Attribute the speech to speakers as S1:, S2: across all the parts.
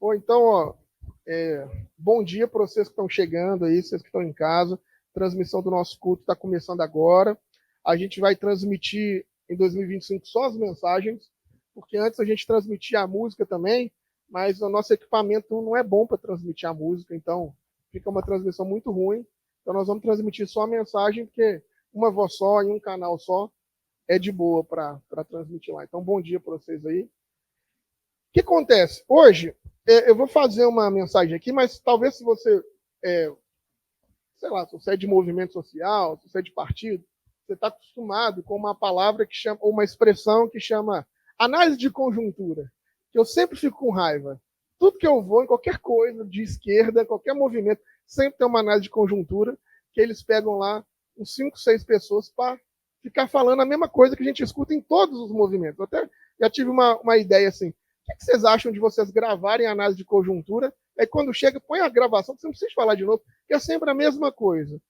S1: Ou então, bom dia para vocês que estão chegando aí, vocês que estão em casa. Transmissão do nosso culto está começando agora. A gente vai transmitir em 2025 só as mensagens, porque antes a gente transmitia a música também, mas o nosso equipamento não é bom para transmitir a música, então fica uma transmissão muito ruim. Então nós vamos transmitir só a mensagem, porque uma voz só em um canal só é de boa para transmitir lá. Então, bom dia para vocês aí. O que acontece? Hoje, eu vou fazer uma mensagem aqui, mas talvez se você, sei lá, se você é de movimento social, se você é de partido, você está acostumado com uma palavra que chama, ou uma expressão que chama análise de conjuntura, que eu sempre fico com raiva. Tudo que eu vou, em qualquer coisa, de esquerda, qualquer movimento, sempre tem uma análise de conjuntura, que eles pegam lá uns 5, 6 pessoas para ficar falando a mesma coisa que a gente escuta em todos os movimentos. Eu até já tive uma ideia assim, o que vocês acham de vocês gravarem a análise de conjuntura? Aí quando chega, põe a gravação, você não precisa falar de novo, que é sempre a mesma coisa.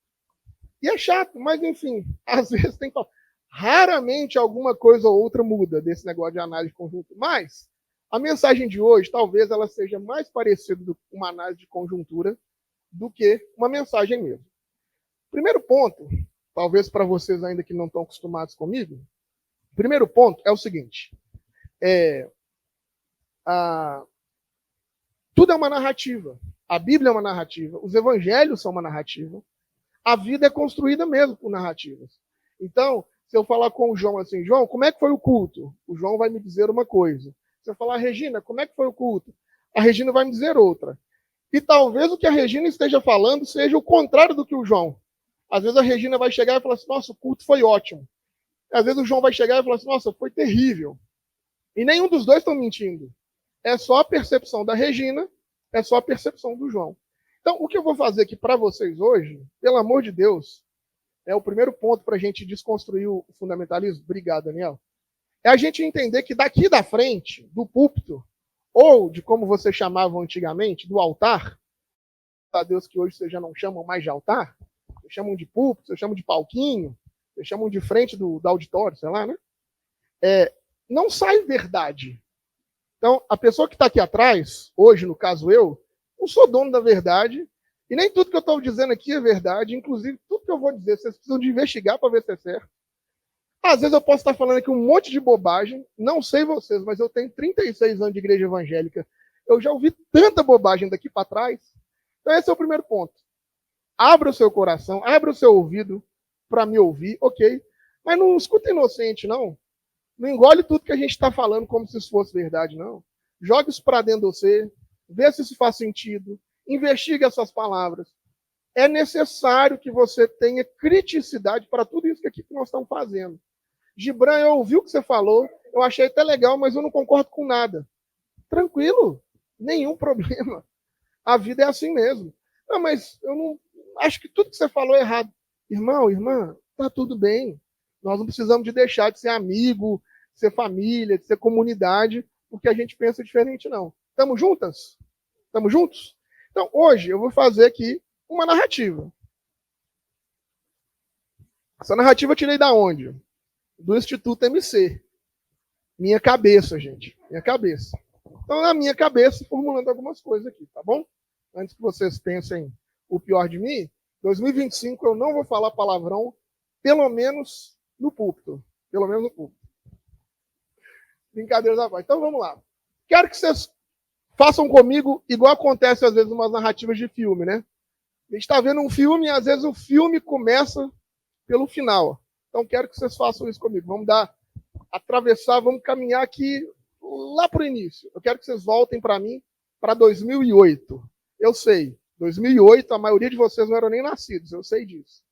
S1: E é chato, mas enfim, às vezes tem que falar. Raramente alguma coisa ou outra muda desse negócio de análise de conjuntura. Mas a mensagem de hoje, talvez ela seja mais parecida com uma análise de conjuntura do que uma mensagem mesmo. Primeiro ponto, talvez para vocês ainda que não estão acostumados comigo, o primeiro ponto é o seguinte. Tudo é uma narrativa. A Bíblia é uma narrativa. Os evangelhos são uma narrativa. A vida é construída mesmo por narrativas. Então, se eu falar com o João assim, João, como é que foi o culto? O João vai me dizer uma coisa. Se eu falar, Regina, como é que foi o culto? A Regina vai me dizer outra. E talvez o que a Regina esteja falando seja o contrário do que o João. Às vezes a Regina vai chegar e falar assim, nossa, o culto foi ótimo. Às vezes o João vai chegar e falar assim, nossa, foi terrível. E nenhum dos dois estão mentindo. É só a percepção da Regina, é só a percepção do João. Então, o que eu vou fazer aqui para vocês hoje, pelo amor de Deus, é o primeiro ponto para a gente desconstruir o fundamentalismo. Obrigado, Daniel. É a gente entender que daqui da frente, do púlpito, ou de como vocês chamavam antigamente, do altar, a Deus que hoje vocês já não chamam mais de altar, vocês chamam de púlpito, vocês chamam de palquinho, vocês chamam de frente do auditório, sei lá, né? Não sai verdade. Então, a pessoa que está aqui atrás, hoje, no caso eu, não sou dono da verdade, e nem tudo que eu estou dizendo aqui é verdade, inclusive tudo que eu vou dizer, vocês precisam de investigar para ver se é certo. Às vezes eu posso estar falando aqui um monte de bobagem, não sei vocês, mas eu tenho 36 anos de igreja evangélica, eu já ouvi tanta bobagem daqui para trás. Então esse é o primeiro ponto. Abra o seu coração, abra o seu ouvido para me ouvir, ok? Mas não escuta inocente, não. Não engole tudo que a gente está falando como se isso fosse verdade, não. Jogue isso para dentro de você, vê se isso faz sentido, investigue essas palavras. É necessário que você tenha criticidade para tudo isso que aqui nós estamos fazendo. Gibran, eu ouvi o que você falou, eu achei até legal, mas eu não concordo com nada. Tranquilo, nenhum problema. A vida é assim mesmo. Não, mas eu não acho que tudo que você falou é errado. Irmão, irmã, tá tudo bem. Nós não precisamos de deixar de ser amigo, de ser família, de ser comunidade, porque a gente pensa diferente, não. Estamos juntas? Estamos juntos? Então, hoje eu vou fazer aqui uma narrativa. Essa narrativa eu tirei da onde? Do Instituto MC. Minha cabeça, gente. Minha cabeça. Então, na minha cabeça, formulando algumas coisas aqui, tá bom? Antes que vocês pensem o pior de mim, 2025 eu não vou falar palavrão, pelo menos no púlpito. Pelo menos no púlpito. Brincadeiras à parte. Então, vamos lá. Quero que vocês façam comigo igual acontece às vezes em umas narrativas de filme, né? A gente está vendo um filme e às vezes o filme começa pelo final. Então quero que vocês façam isso comigo. Vamos atravessar, vamos caminhar aqui lá para o início. Eu quero que vocês voltem para mim para 2008. Eu sei, 2008 a maioria de vocês não eram nem nascidos, eu sei disso.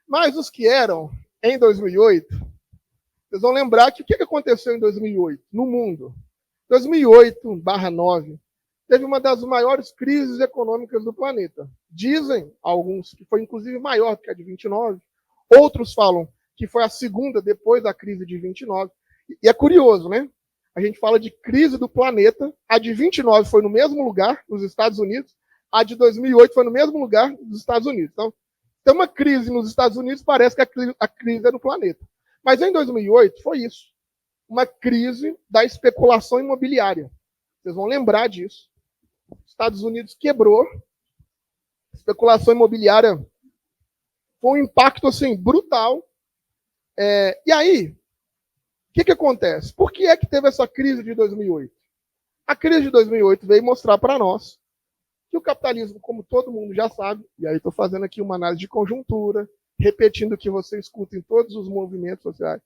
S1: Mas os que eram em 2008, vocês vão lembrar que o que aconteceu em 2008 no mundo? 2008/9 teve uma das maiores crises econômicas do planeta. Dizem alguns que foi inclusive maior do que a de 29, outros falam que foi a segunda depois da crise de 29. E é curioso, né? A gente fala de crise do planeta, a de 29 foi no mesmo lugar, nos Estados Unidos, a de 2008 foi no mesmo lugar, nos Estados Unidos. Então, tem uma crise nos Estados Unidos, parece que a crise é no planeta. Mas em 2008 foi isso. Uma crise da especulação imobiliária. Vocês vão lembrar disso. Estados Unidos quebrou, especulação imobiliária foi um impacto assim brutal. E aí, o que acontece? Por que é que teve essa crise de 2008? A crise de 2008 veio mostrar para nós que o capitalismo, como todo mundo já sabe, e aí estou fazendo aqui uma análise de conjuntura, repetindo o que você escuta em todos os movimentos sociais,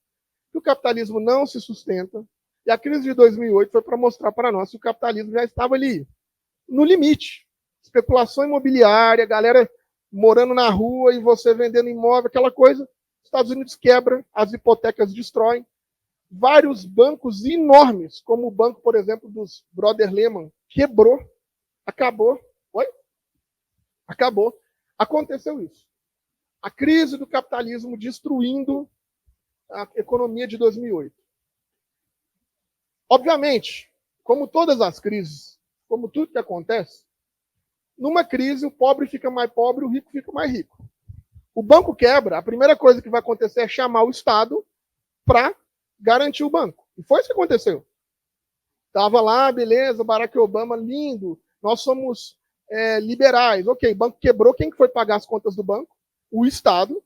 S1: que o capitalismo não se sustenta. E a crise de 2008 foi para mostrar para nós que o capitalismo já estava ali, no limite. Especulação imobiliária, galera morando na rua e você vendendo imóvel, aquela coisa. Estados Unidos quebra, as hipotecas destroem. Vários bancos enormes, como o banco, por exemplo, dos Brother Lehman, quebrou, acabou. Oi? Acabou. Aconteceu isso. A crise do capitalismo destruindo a economia de 2008. Obviamente, como todas as crises, como tudo que acontece, numa crise o pobre fica mais pobre, o rico fica mais rico. O banco quebra, a primeira coisa que vai acontecer é chamar o Estado para garantir o banco. E foi isso que aconteceu. Estava lá, beleza, Barack Obama, lindo, nós somos liberais. Ok, o banco quebrou, quem que foi pagar as contas do banco? O Estado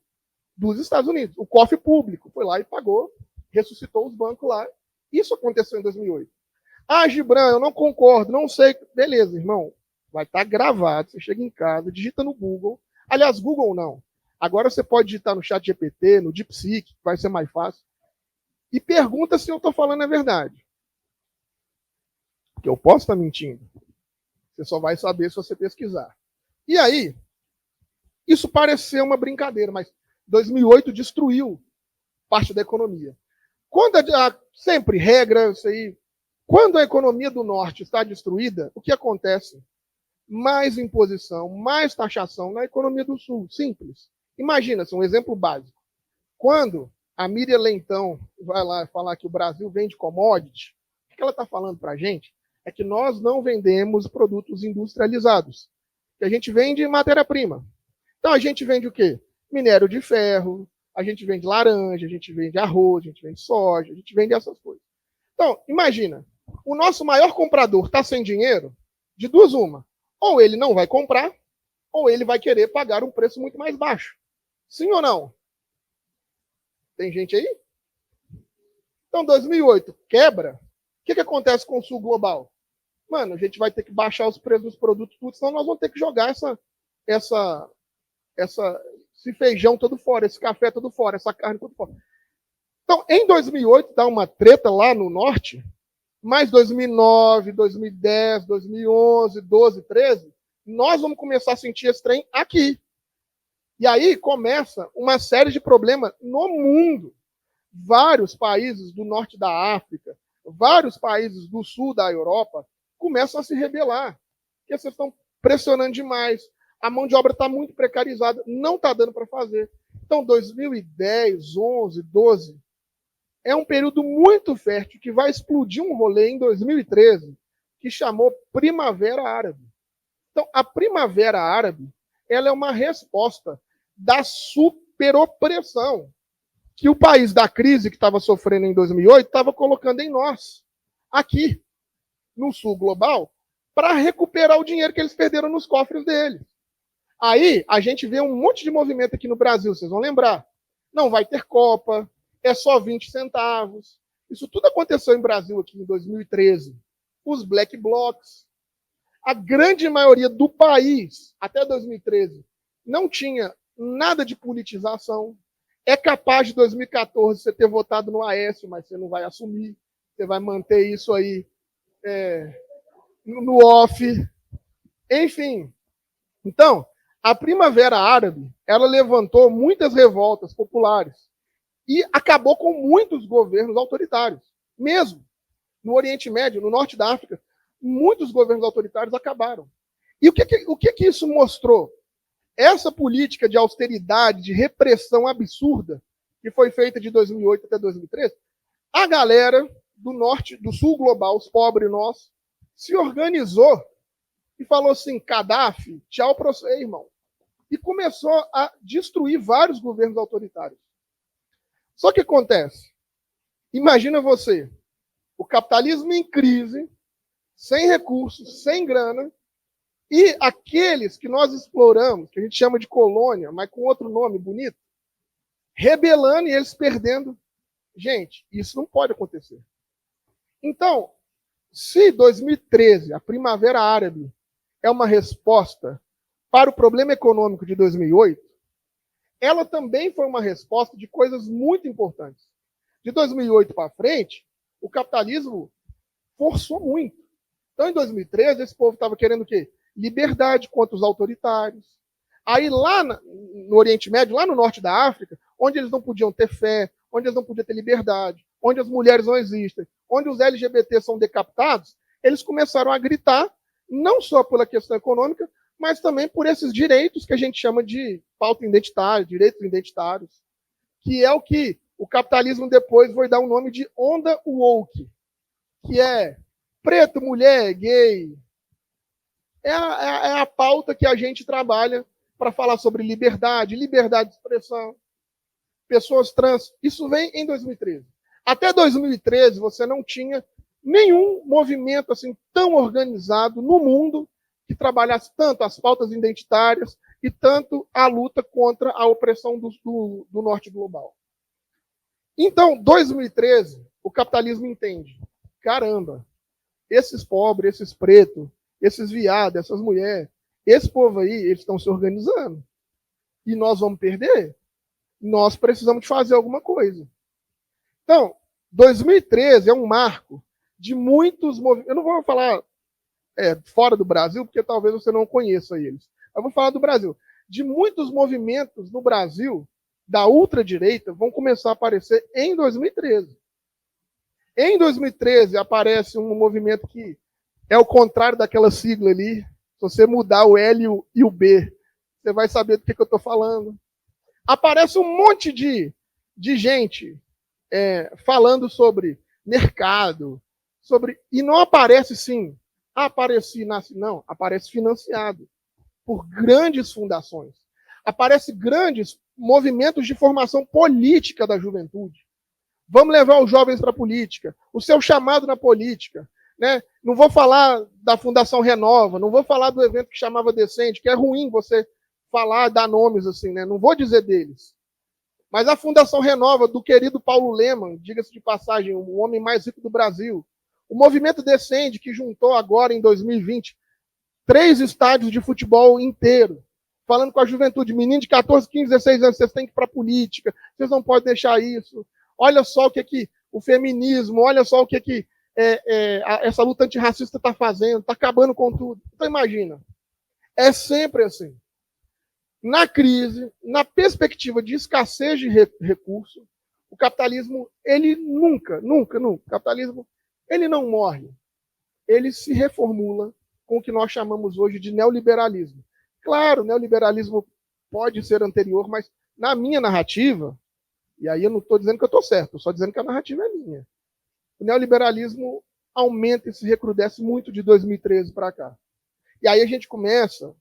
S1: dos Estados Unidos. O cofre público foi lá e pagou, ressuscitou os bancos lá. Isso aconteceu em 2008. Ah, Gibran, eu não concordo, não sei. Beleza, irmão, vai estar gravado. Você chega em casa, digita no Google. Aliás, Google não. Agora você pode digitar no chat GPT, no DeepSeek, vai ser mais fácil. E pergunta se eu estou falando a verdade. Porque eu posso estar mentindo. Você só vai saber se você pesquisar. E aí, isso pareceu uma brincadeira, mas 2008 destruiu parte da economia. Quando sempre regra, isso aí, quando a economia do norte está destruída, o que acontece? Mais imposição, mais taxação na economia do sul. Simples. Imagina, um exemplo básico. Quando a Miriam Leitão vai lá falar que o Brasil vende commodity, o que ela está falando para a gente é que nós não vendemos produtos industrializados. Que a gente vende matéria-prima. Então a gente vende o quê? Minério de ferro, a gente vende laranja, a gente vende arroz, a gente vende soja, a gente vende essas coisas. Então, imagina, o nosso maior comprador está sem dinheiro, de duas uma. Ou ele não vai comprar, ou ele vai querer pagar um preço muito mais baixo. Sim ou não? Tem gente aí? Então, 2008, quebra. O que acontece com o sul global? Mano, a gente vai ter que baixar os preços dos produtos, tudo, senão nós vamos ter que jogar esse feijão todo fora, esse café todo fora, essa carne todo fora. Então, em 2008, dá uma treta lá no norte, mas 2009, 2010, 2011, 12, 13, nós vamos começar a sentir esse trem aqui. E aí começa uma série de problemas no mundo. Vários países do norte da África, vários países do sul da Europa começam a se rebelar. Porque vocês estão pressionando demais. A mão de obra está muito precarizada, não está dando para fazer. Então, 2010, 11, 12, é um período muito fértil que vai explodir um rolê em 2013 que chamou Primavera Árabe. Então, a Primavera Árabe ela é uma resposta da superopressão que o país da crise que estava sofrendo em 2008 estava colocando em nós, aqui, no sul global, para recuperar o dinheiro que eles perderam nos cofres deles. Aí, a gente vê um monte de movimento aqui no Brasil, vocês vão lembrar. Não vai ter Copa, é só 20 centavos. Isso tudo aconteceu em Brasil aqui em 2013. Os Black Blocs. A grande maioria do país, até 2013, não tinha nada de politização. É capaz de 2014 você ter votado no Aécio, mas você não vai assumir. Você vai manter isso aí no off. Enfim. Então, a Primavera Árabe, ela levantou muitas revoltas populares e acabou com muitos governos autoritários. Mesmo no Oriente Médio, no Norte da África, muitos governos autoritários acabaram. E o que isso mostrou? Essa política de austeridade, de repressão absurda, que foi feita de 2008 até 2013, a galera do norte, do sul global, os pobres nossos, se organizou e falou assim, Gaddafi, tchau para você, irmão. E começou a destruir vários governos autoritários. Só que acontece, imagina você, o capitalismo em crise, sem recursos, sem grana, E aqueles que nós exploramos, que a gente chama de colônia, mas com outro nome bonito, rebelando e eles perdendo. Gente, isso não pode acontecer. Então, se 2013, a Primavera Árabe, é uma resposta para o problema econômico de 2008, ela também foi uma resposta de coisas muito importantes. De 2008 para frente, o capitalismo forçou muito. Então, em 2013, esse povo estava querendo o quê? Liberdade contra os autoritários. Aí, lá no Oriente Médio, lá no norte da África, onde eles não podiam ter fé, onde eles não podiam ter liberdade, onde as mulheres não existem, onde os LGBT são decapitados, eles começaram a gritar, não só pela questão econômica, mas também por esses direitos que a gente chama de pauta identitária, direitos identitários, que é o que o capitalismo depois vai dar o nome de onda woke, que é preto, mulher, gay. É a pauta que a gente trabalha para falar sobre liberdade, liberdade de expressão, pessoas trans. Isso vem em 2013. Até 2013, você não tinha nenhum movimento assim tão organizado no mundo que trabalhasse tanto as pautas identitárias e tanto a luta contra a opressão do norte global. Então, 2013, o capitalismo entende, caramba, esses pobres, esses pretos, esses viados, essas mulheres, esse povo aí, eles estão se organizando. E nós vamos perder? Nós precisamos de fazer alguma coisa. Então, 2013 é um marco de muitos movimentos. Eu não vou falar fora do Brasil, porque talvez você não conheça eles. Eu vou falar do Brasil. De muitos movimentos no Brasil, da ultradireita, vão começar a aparecer em 2013. Em 2013 aparece um movimento que é o contrário daquela sigla ali. Se você mudar o L e o B, você vai saber do que eu estou falando. Aparece um monte de gente falando sobre mercado, e não aparece sim, aparece, não, aparece financiado por grandes fundações. Aparece grandes movimentos de formação política da juventude. Vamos levar os jovens para a política, o seu chamado na política. Né? Não vou falar da Fundação Renova, não vou falar do evento que chamava Decente, que é ruim você falar, dar nomes assim, né? Não vou dizer deles. Mas a Fundação Renova, do querido Paulo Lemann, diga-se de passagem, o homem mais rico do Brasil. O Movimento Decente, que juntou agora, em 2020, 3 estádios de futebol inteiro, falando com a juventude, menino de 14, 15, 16 anos, vocês têm que ir para a política, vocês não podem deixar isso. Olha só o que o feminismo, olha só o que essa luta antirracista está fazendo, está acabando com tudo. Então imagina, é sempre assim. Na crise, na perspectiva de escassez de recursos, o capitalismo, ele nunca, o capitalismo, ele não morre. Ele se reformula com o que nós chamamos hoje de neoliberalismo. Claro, o neoliberalismo pode ser anterior, mas na minha narrativa, e aí eu não estou dizendo que eu estou certo, estou só dizendo que a narrativa é minha. O neoliberalismo aumenta e se recrudesce muito de 2013 para cá. E aí a gente começa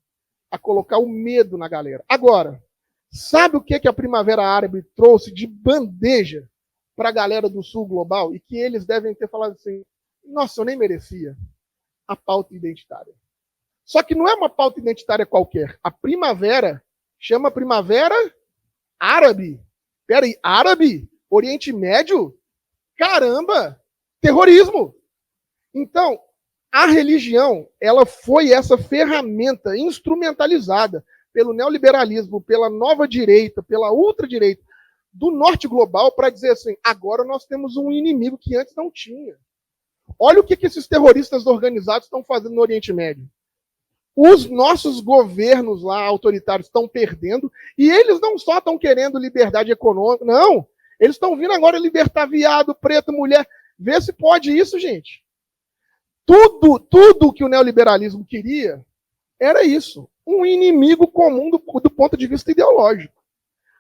S1: a colocar o medo na galera. Agora, sabe o que a Primavera Árabe trouxe de bandeja para a galera do Sul global? E que eles devem ter falado assim, nossa, eu nem merecia. A pauta identitária. Só que não é uma pauta identitária qualquer. A Primavera chama Primavera Árabe. Peraí, Árabe? Oriente Médio? Caramba! Terrorismo! Então, a religião, ela foi essa ferramenta instrumentalizada pelo neoliberalismo, pela nova direita, pela ultradireita do norte global para dizer assim, agora nós temos um inimigo que antes não tinha. Olha o que esses terroristas organizados estão fazendo no Oriente Médio. Os nossos governos lá, autoritários, estão perdendo, e eles não só estão querendo liberdade econômica, não. Eles estão vindo agora libertar viado, preto, mulher. Vê se pode isso, gente. Tudo que o neoliberalismo queria era isso. Um inimigo comum do ponto de vista ideológico.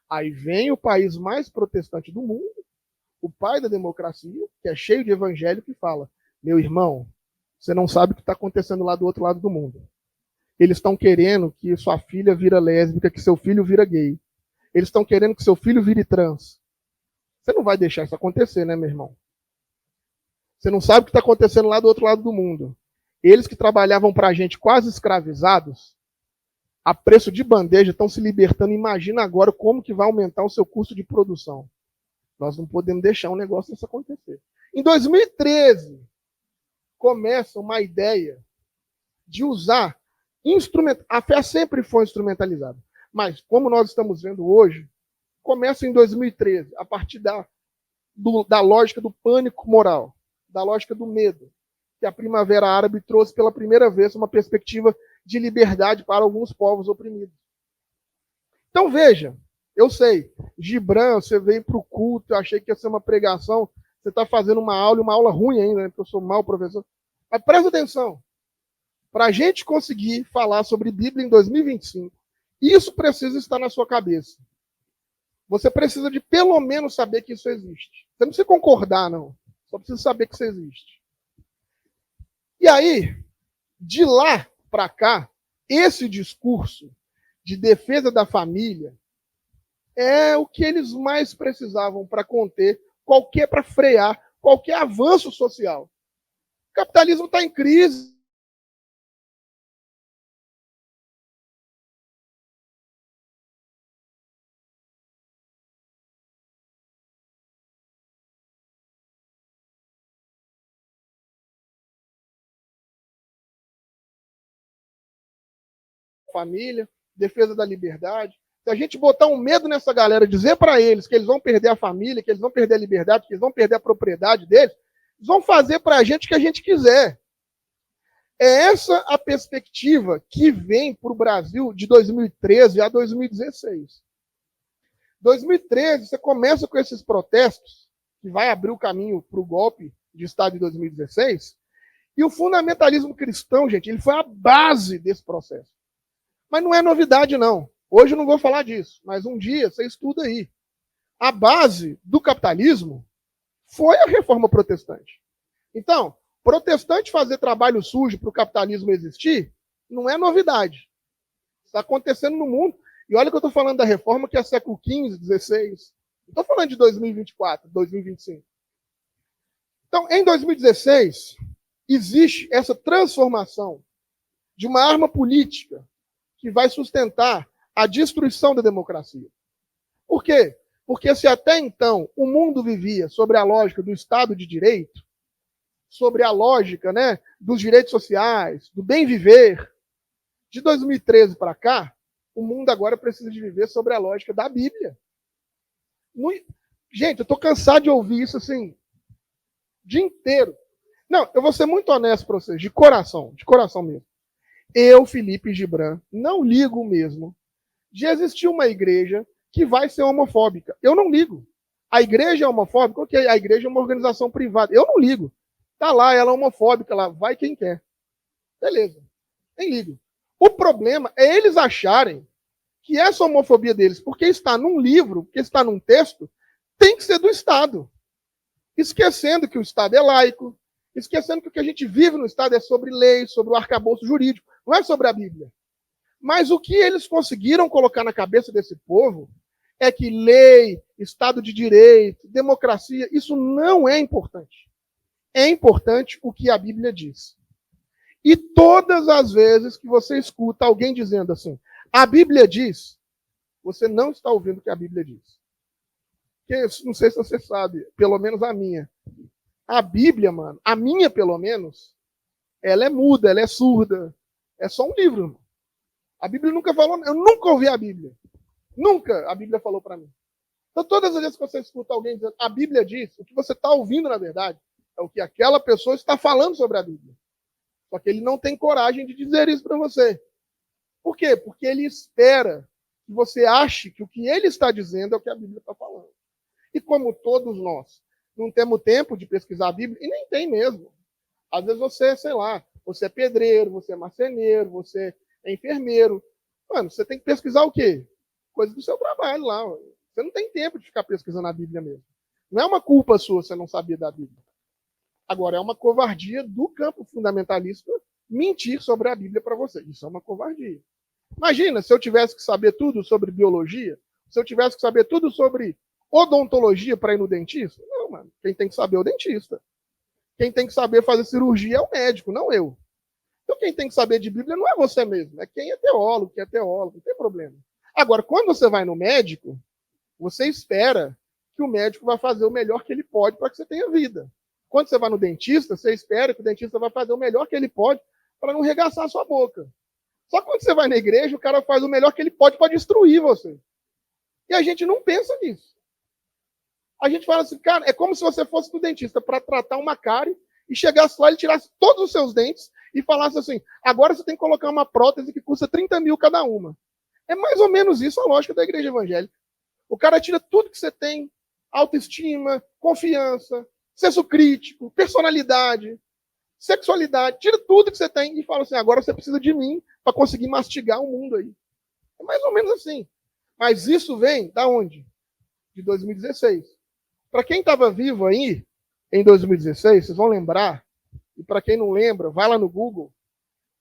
S1: Aí vem o país mais protestante do mundo, o pai da democracia, que é cheio de evangélico, e fala, meu irmão, você não sabe o que está acontecendo lá do outro lado do mundo. Eles estão querendo que sua filha vira lésbica, que seu filho vira gay. Eles estão querendo que seu filho vire trans. Você não vai deixar isso acontecer, né, meu irmão? Você não sabe o que está acontecendo lá do outro lado do mundo. Eles que trabalhavam para a gente quase escravizados, a preço de bandeja, estão se libertando. Imagina agora como que vai aumentar o seu custo de produção. Nós não podemos deixar um negócio desse acontecer. Em 2013, começa uma ideia de usar instrumento. A fé sempre foi instrumentalizada. Mas, como nós estamos vendo hoje, começa em 2013, a partir da lógica do pânico moral, da lógica do medo, que a Primavera Árabe trouxe pela primeira vez uma perspectiva de liberdade para alguns povos oprimidos. Então, veja, eu sei, Gibran, você veio para o culto, eu achei que ia ser uma pregação, você está fazendo uma aula ruim ainda, né, porque eu sou mau professor. Mas presta atenção, para a gente conseguir falar sobre Bíblia em 2025, isso precisa estar na sua cabeça. Você precisa de pelo menos saber que isso existe. Você não precisa concordar, não. Só precisa saber que isso existe. E aí, de lá para cá, esse discurso de defesa da família é o que eles mais precisavam para conter para frear qualquer avanço social. O capitalismo está em crise. Família, defesa da liberdade. Se a gente botar um medo nessa galera, dizer para eles que eles vão perder a família, que eles vão perder a liberdade, que eles vão perder a propriedade deles, eles vão fazer para a gente o que a gente quiser. É essa a perspectiva que vem para o Brasil de 2013 a 2016. 2013, você começa com esses protestos, que vai abrir o caminho para o golpe de Estado de 2016, e o fundamentalismo cristão, gente, ele foi a base desse processo. Mas não é novidade, não. Hoje eu não vou falar disso, mas um dia você estuda aí. A base do capitalismo foi a reforma protestante. Então, protestante fazer trabalho sujo para o capitalismo existir não é novidade. Está acontecendo no mundo. E olha que eu estou falando da reforma que é século XV, XVI. Não estou falando de 2024, 2025. Então, em 2016, existe essa transformação de uma arma política que vai sustentar a destruição da democracia. Por quê? Porque se até então o mundo vivia sobre a lógica do Estado de Direito, sobre a lógica, né, dos direitos sociais, do bem viver, de 2013 para cá, o mundo agora precisa de viver sobre a lógica da Bíblia. Gente, eu estou cansado de ouvir isso assim, o dia inteiro. Não, eu vou ser muito honesto para vocês, de coração mesmo. Eu, Felipe Gibran, não ligo mesmo de existir uma igreja que vai ser homofóbica. Eu não ligo. A igreja é homofóbica? Ok, a igreja é uma organização privada. Eu não ligo. Tá lá, ela é homofóbica, lá vai quem quer. Beleza, nem ligo. O problema é eles acharem que essa homofobia deles, porque está num livro, porque está num texto, tem que ser do Estado. Esquecendo que o Estado é laico, esquecendo que o que a gente vive no Estado é sobre lei, sobre o arcabouço jurídico, não é sobre a Bíblia. Mas o que eles conseguiram colocar na cabeça desse povo é que lei, Estado de Direito, democracia, isso não é importante. É importante o que a Bíblia diz. E todas as vezes que você escuta alguém dizendo assim, a Bíblia diz, você não está ouvindo o que a Bíblia diz. Porque, não sei se você sabe, pelo menos a minha. A Bíblia, mano, a minha pelo menos, ela é muda, ela é surda. É só um livro, mano. A Bíblia nunca falou, eu nunca ouvi a Bíblia. Nunca a Bíblia falou para mim. Então, todas as vezes que você escuta alguém dizendo, a Bíblia diz, o que você está ouvindo, na verdade, é o que aquela pessoa está falando sobre a Bíblia. Só que ele não tem coragem de dizer isso para você. Por quê? Porque ele espera que você ache que o que ele está dizendo é o que a Bíblia está falando. E como todos nós não temos tempo de pesquisar a Bíblia, e nem tem mesmo. Às vezes você, sei lá, você é pedreiro, você é marceneiro, você é enfermeiro. Mano, você tem que pesquisar o quê? Coisa do seu trabalho lá. Você não tem tempo de ficar pesquisando a Bíblia mesmo. Não é uma culpa sua você não sabia da Bíblia. Agora, é uma covardia do campo fundamentalista mentir sobre a Bíblia para você. Isso é uma covardia. Imagina se eu tivesse que saber tudo sobre biologia, se eu tivesse que saber tudo sobre odontologia para ir no dentista. Não, mano. Quem tem que saber é o dentista. Quem tem que saber fazer cirurgia é o médico, não eu. Então quem tem que saber de Bíblia não é você mesmo, é quem é teólogo, não tem problema. Agora, quando você vai no médico, você espera que o médico vai fazer o melhor que ele pode para que você tenha vida. Quando você vai no dentista, você espera que o dentista vai fazer o melhor que ele pode para não regaçar a sua boca. Só que quando você vai na igreja, o cara faz o melhor que ele pode para destruir você. E a gente não pensa nisso. A gente fala assim, cara, é como se você fosse no dentista para tratar uma cárie e chegasse lá e ele tirasse todos os seus dentes e falasse assim, agora você tem que colocar uma prótese que custa 30 mil cada uma. É mais ou menos isso a lógica da igreja evangélica. O cara tira tudo que você tem, autoestima, confiança, senso crítico, personalidade, sexualidade, tira tudo que você tem e fala assim, agora você precisa de mim para conseguir mastigar o mundo aí. É mais ou menos assim. Mas isso vem da onde? De 2016. Para quem estava vivo aí, em 2016, vocês vão lembrar, e para quem não lembra, vai lá no Google,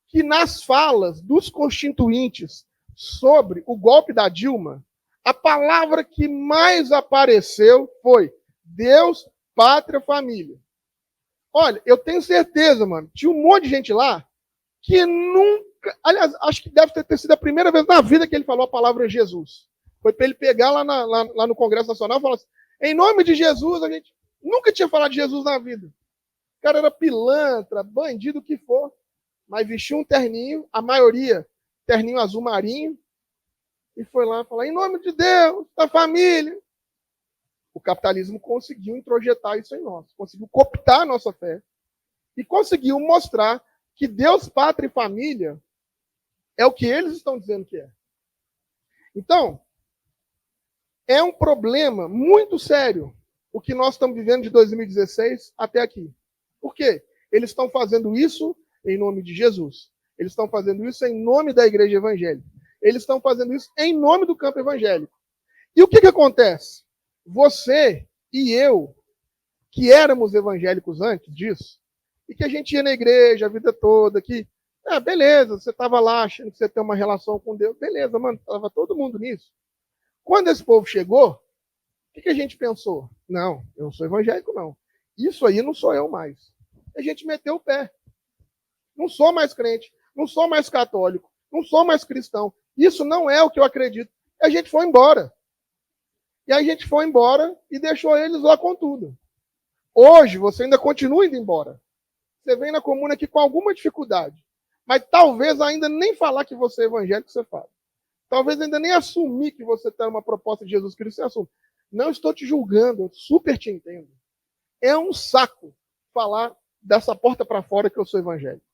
S1: que nas falas dos constituintes sobre o golpe da Dilma, a palavra que mais apareceu foi Deus, pátria, família. Olha, eu tenho certeza, mano, tinha um monte de gente lá que nunca... Aliás, acho que deve ter sido a primeira vez na vida que ele falou a palavra Jesus. Foi para ele pegar lá no Congresso Nacional e falar assim, em nome de Jesus, a gente nunca tinha falado de Jesus na vida. O cara era pilantra, bandido, o que for, mas vestiu um terninho, a maioria terninho azul marinho, e foi lá falar, em nome de Deus, da família. O capitalismo conseguiu introjetar isso em nós, conseguiu cooptar a nossa fé e conseguiu mostrar que Deus, pátria e família é o que eles estão dizendo que é. Então, é um problema muito sério o que nós estamos vivendo de 2016 até aqui. Por quê? Eles estão fazendo isso em nome de Jesus. Eles estão fazendo isso em nome da igreja evangélica. Eles estão fazendo isso em nome do campo evangélico. E o que acontece? Você e eu, que éramos evangélicos antes disso, e que a gente ia na igreja a vida toda, que, beleza, você estava lá achando que você tem uma relação com Deus, beleza, mano, estava todo mundo nisso. Quando esse povo chegou, o que a gente pensou? Não, eu não sou evangélico, não. Isso aí não sou eu mais. A gente meteu o pé. Não sou mais crente, não sou mais católico, não sou mais cristão. Isso não é o que eu acredito. E a gente foi embora. E a gente foi embora e deixou eles lá com tudo. Hoje, você ainda continua indo embora. Você vem na comuna aqui com alguma dificuldade. Mas talvez ainda nem falar que você é evangélico, você fala. Talvez ainda nem assumir que você tem uma proposta de Jesus Cristo, você assume. Não estou te julgando, eu super te entendo. É um saco falar dessa porta para fora que eu sou evangélico.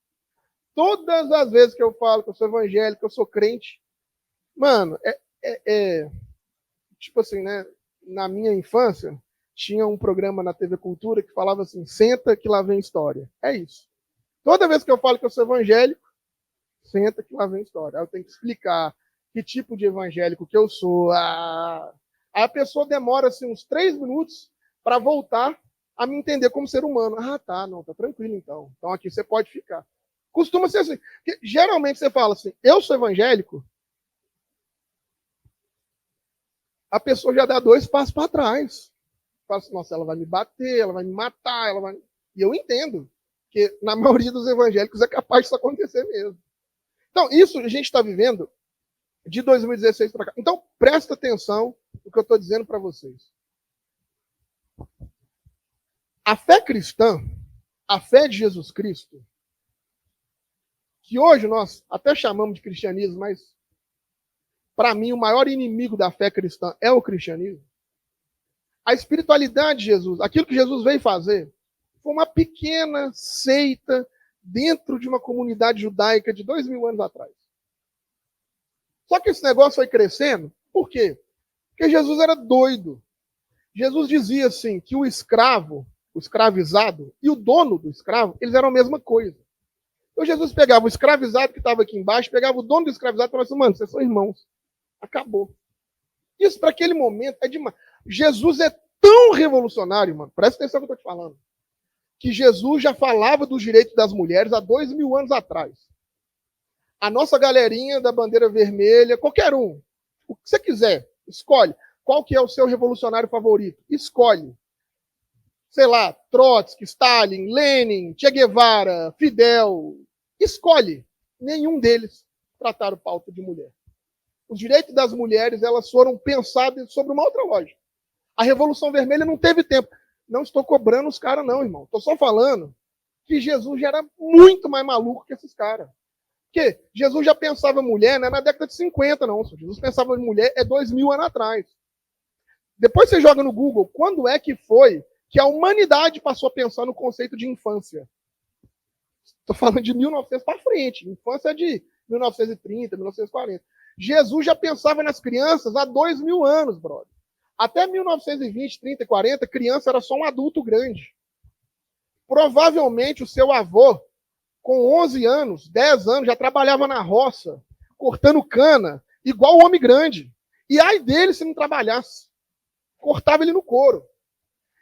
S1: Todas as vezes que eu falo que eu sou evangélico, que eu sou crente, mano, tipo assim, né? Na minha infância, tinha um programa na TV Cultura que falava assim, senta que lá vem história. É isso. Toda vez que eu falo que eu sou evangélico, senta que lá vem história. Aí eu tenho que explicar que tipo de evangélico que eu sou. Aí a pessoa demora assim, uns 3 minutos para voltar a me entender como ser humano. Ah, tá, não, tá tranquilo então. Então aqui você pode ficar. Costuma ser assim. Porque, geralmente você fala assim, eu sou evangélico, a pessoa já dá 2 passos para trás. Fala assim, nossa, ela vai me bater, ela vai me matar, ela vai... E eu entendo que na maioria dos evangélicos é capaz disso acontecer mesmo. Então, isso a gente está vivendo de 2016 para cá. Então, presta atenção no que eu estou dizendo para vocês. A fé cristã, a fé de Jesus Cristo, que hoje nós até chamamos de cristianismo, mas para mim o maior inimigo da fé cristã é o cristianismo. A espiritualidade de Jesus, aquilo que Jesus veio fazer, foi uma pequena seita dentro de uma comunidade judaica de 2000 anos atrás. Só que esse negócio foi crescendo, por quê? Porque Jesus era doido. Jesus dizia assim, que o escravo, o escravizado e o dono do escravo, eles eram a mesma coisa. Então Jesus pegava o escravizado que estava aqui embaixo, pegava o dono do escravizado e falava assim, mano, vocês são irmãos. Acabou. Isso para aquele momento é demais. Jesus é tão revolucionário, mano, presta atenção no que eu estou te falando, que Jesus já falava dos direitos das mulheres há 2000 anos atrás. A nossa galerinha da bandeira vermelha, qualquer um, o que você quiser, escolhe. Qual que é o seu revolucionário favorito? Escolhe. Sei lá, Trotsky, Stalin, Lenin, Che Guevara, Fidel, Escolhe. Nenhum deles trataram pauta de mulher. Os direitos das mulheres, elas foram pensados sobre uma outra lógica. A Revolução Vermelha não teve tempo. Não estou cobrando os caras, não, irmão. Estou só falando que Jesus já era muito mais maluco que esses caras. Porque Jesus já pensava em mulher, não é na década de 50, não. Jesus pensava em mulher 2000 anos atrás. Depois você joga no Google, quando é que foi que a humanidade passou a pensar no conceito de infância? Estou falando de 1900 para frente. Infância é de 1930, 1940. Jesus já pensava nas crianças há 2000 anos, brother. Até 1920, 30 e 40, criança era só um adulto grande. Provavelmente o seu avô, com 11 anos, 10 anos, já trabalhava na roça, cortando cana, igual o homem grande. E ai dele se não trabalhasse. Cortava ele no couro.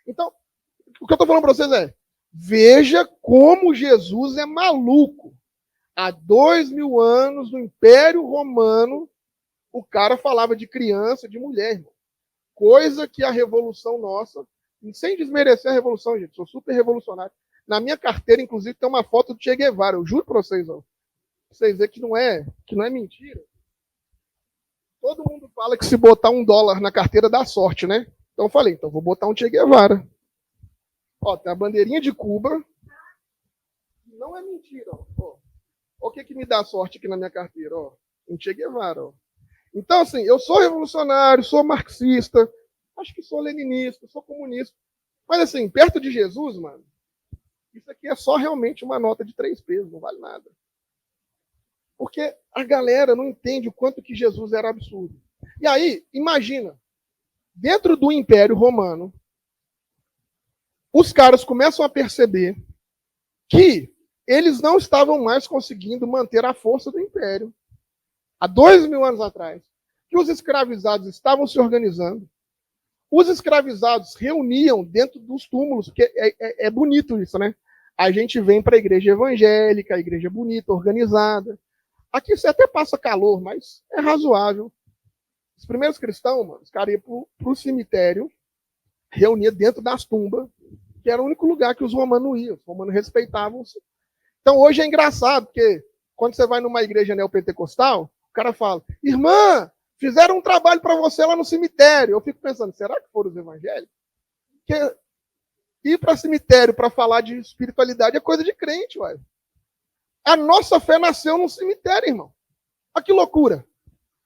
S1: Então, o que eu estou falando para vocês é, veja como Jesus é maluco. Há 2000 anos, no Império Romano, o cara falava de criança, de mulher, irmão. Coisa que a Revolução nossa, sem desmerecer a Revolução, gente, sou super revolucionário. Na minha carteira, inclusive, tem uma foto do Che Guevara, eu juro para vocês, ó. Vocês verem que não é mentira. Todo mundo fala que se botar $1 na carteira dá sorte, né? Então eu falei, então vou botar um Che Guevara. Ó, tem a bandeirinha de Cuba. Não é mentira, ó. O que me dá sorte aqui na minha carteira, ó? Um Che Guevara, ó. Então, assim, eu sou revolucionário, sou marxista, acho que sou leninista, sou comunista. Mas, assim, perto de Jesus, mano, isso aqui é só realmente uma nota de 3 pesos, não vale nada. Porque a galera não entende o quanto que Jesus era absurdo. E aí, imagina, dentro do Império Romano, os caras começam a perceber que eles não estavam mais conseguindo manter a força do Império. Há 2000 anos atrás, que os escravizados estavam se organizando. Os escravizados reuniam dentro dos túmulos, porque é bonito isso, né? A gente vem para a igreja evangélica, a igreja bonita, organizada. Aqui você até passa calor, mas é razoável. Os primeiros cristãos, mano, os caras iam para o cemitério, reuniam dentro das tumbas, que era o único lugar que os romanos iam. Os romanos respeitavam-se. Então hoje é engraçado, porque quando você vai numa igreja neopentecostal, o cara fala, irmã, fizeram um trabalho para você lá no cemitério. Eu fico pensando, será que foram os evangélicos? Porque ir para cemitério para falar de espiritualidade é coisa de crente, ué. A nossa fé nasceu num cemitério, irmão. Olha que loucura.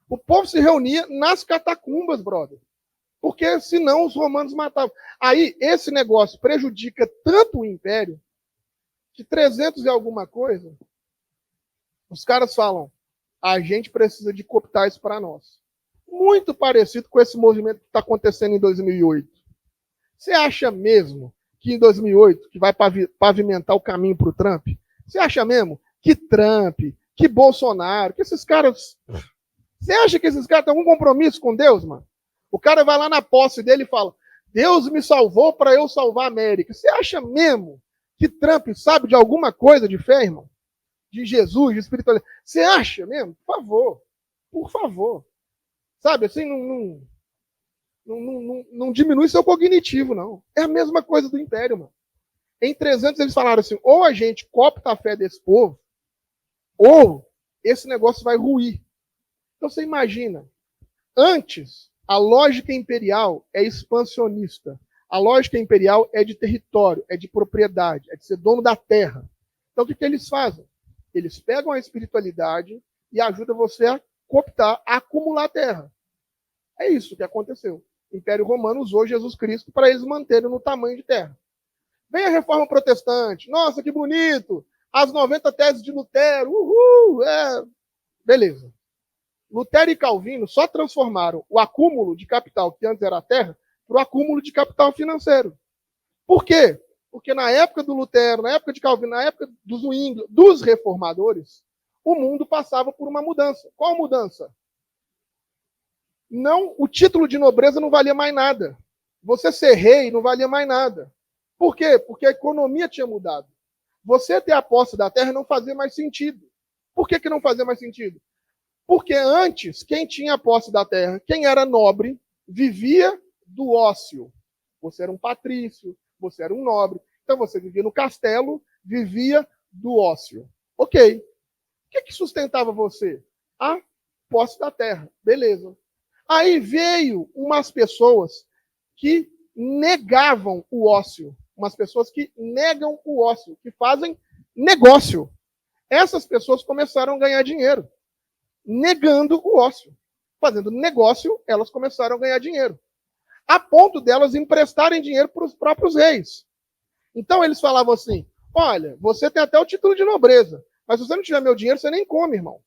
S1: O povo se reunia nas catacumbas, brother. Porque senão os romanos matavam. Aí esse negócio prejudica tanto o império que 300 e alguma coisa, os caras falam, a gente precisa de cooptar isso para nós. Muito parecido com esse movimento que está acontecendo em 2008. Você acha mesmo que em 2008, que vai pavimentar o caminho para o Trump, você acha mesmo que Trump, que Bolsonaro, que esses caras... Você acha que esses caras têm algum compromisso com Deus, mano? O cara vai lá na posse dele e fala, Deus me salvou para eu salvar a América. Você acha mesmo que Trump sabe de alguma coisa de fé, irmão? De Jesus, de espiritualidade. Você acha mesmo? Por favor. Por favor. Sabe, assim, não diminui seu cognitivo, não. É a mesma coisa do Império, mano. Em 300 eles falaram assim, ou a gente coopta a fé desse povo, ou esse negócio vai ruir. Então você imagina, antes, a lógica imperial é expansionista. A lógica imperial é de território, é de propriedade, é de ser dono da terra. Então o que eles fazem? Eles pegam a espiritualidade e ajudam você a cooptar, a acumular terra. É isso que aconteceu. O Império Romano usou Jesus Cristo para eles manterem no tamanho de terra. Vem a Reforma Protestante. Nossa, que bonito! As 90 teses de Lutero. Uhul! Beleza. Lutero e Calvino só transformaram o acúmulo de capital, que antes era a terra, para o acúmulo de capital financeiro. Por quê? Porque na época do Lutero, na época de Calvino, na época dos Zwingli, dos reformadores, o mundo passava por uma mudança. Qual mudança? Não, o título de nobreza não valia mais nada. Você ser rei não valia mais nada. Por quê? Porque a economia tinha mudado. Você ter a posse da terra não fazia mais sentido. Por que não fazia mais sentido? Porque antes, quem tinha a posse da terra, quem era nobre, vivia do ócio. Você era um patrício, você era um nobre. Então você vivia no castelo, vivia do ócio. Ok. O que sustentava você? A posse da terra. Beleza. Aí veio umas pessoas que negavam o ócio. Umas pessoas que negam o ócio, que fazem negócio. Essas pessoas começaram a ganhar dinheiro, negando o ócio. Fazendo negócio, elas começaram a ganhar dinheiro. A ponto delas emprestarem dinheiro para os próprios reis. Então eles falavam assim, olha, você tem até o título de nobreza, mas se você não tiver meu dinheiro, você nem come, irmão.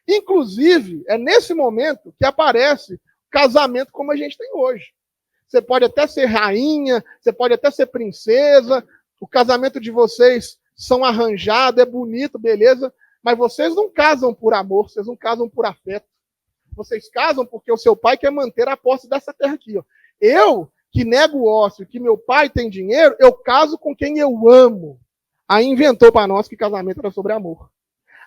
S1: Inclusive, é nesse momento que aparece casamento como a gente tem hoje. Você pode até ser rainha, você pode até ser princesa, o casamento de vocês são arranjados, é bonito, beleza, mas vocês não casam por amor, vocês não casam por afeto. Vocês casam porque o seu pai quer manter a posse dessa terra aqui. Ó. Eu, que nego o ócio, que meu pai tem dinheiro, eu caso com quem eu amo. Aí inventou para nós que casamento era sobre amor.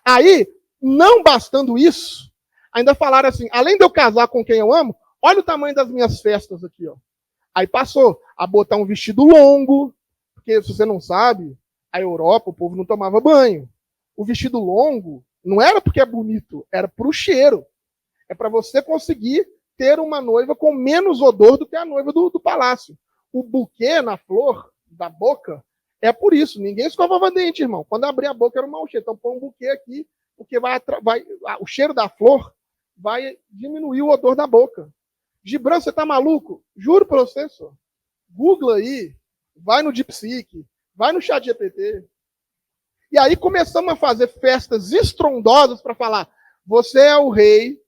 S1: Aí, não bastando isso, ainda falaram assim, além de eu casar com quem eu amo, olha o tamanho das minhas festas aqui, ó. Aí passou a botar um vestido longo, porque se você não sabe, a Europa, o povo não tomava banho. O vestido longo não era porque é bonito, era pro cheiro. É para você conseguir ter uma noiva com menos odor do que a noiva do palácio. O buquê na flor da boca é por isso. Ninguém escovava dente, irmão. Quando abria a boca era um mau cheiro. Então põe um buquê aqui, porque o cheiro da flor vai diminuir o odor da boca. Gibran, você tá maluco? Juro pra você, só. Google aí, vai no DeepSeek, vai no ChatGPT. E aí começamos a fazer festas estrondosas para falar, você é o rei,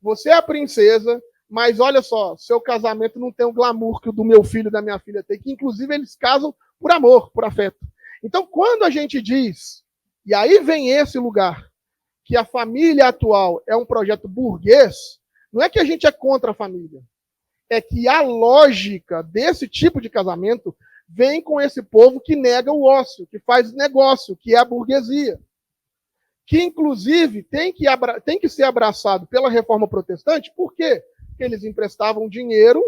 S1: você é a princesa, mas olha só, seu casamento não tem o glamour que o do meu filho e da minha filha tem, que inclusive eles casam por amor, por afeto. Então, quando a gente diz, e aí vem esse lugar, que a família atual é um projeto burguês, não é que a gente é contra a família, é que a lógica desse tipo de casamento vem com esse povo que nega o ócio, que faz negócio, que é a burguesia. Que, inclusive, tem que ser abraçado pela reforma protestante, por quê? Porque eles emprestavam dinheiro.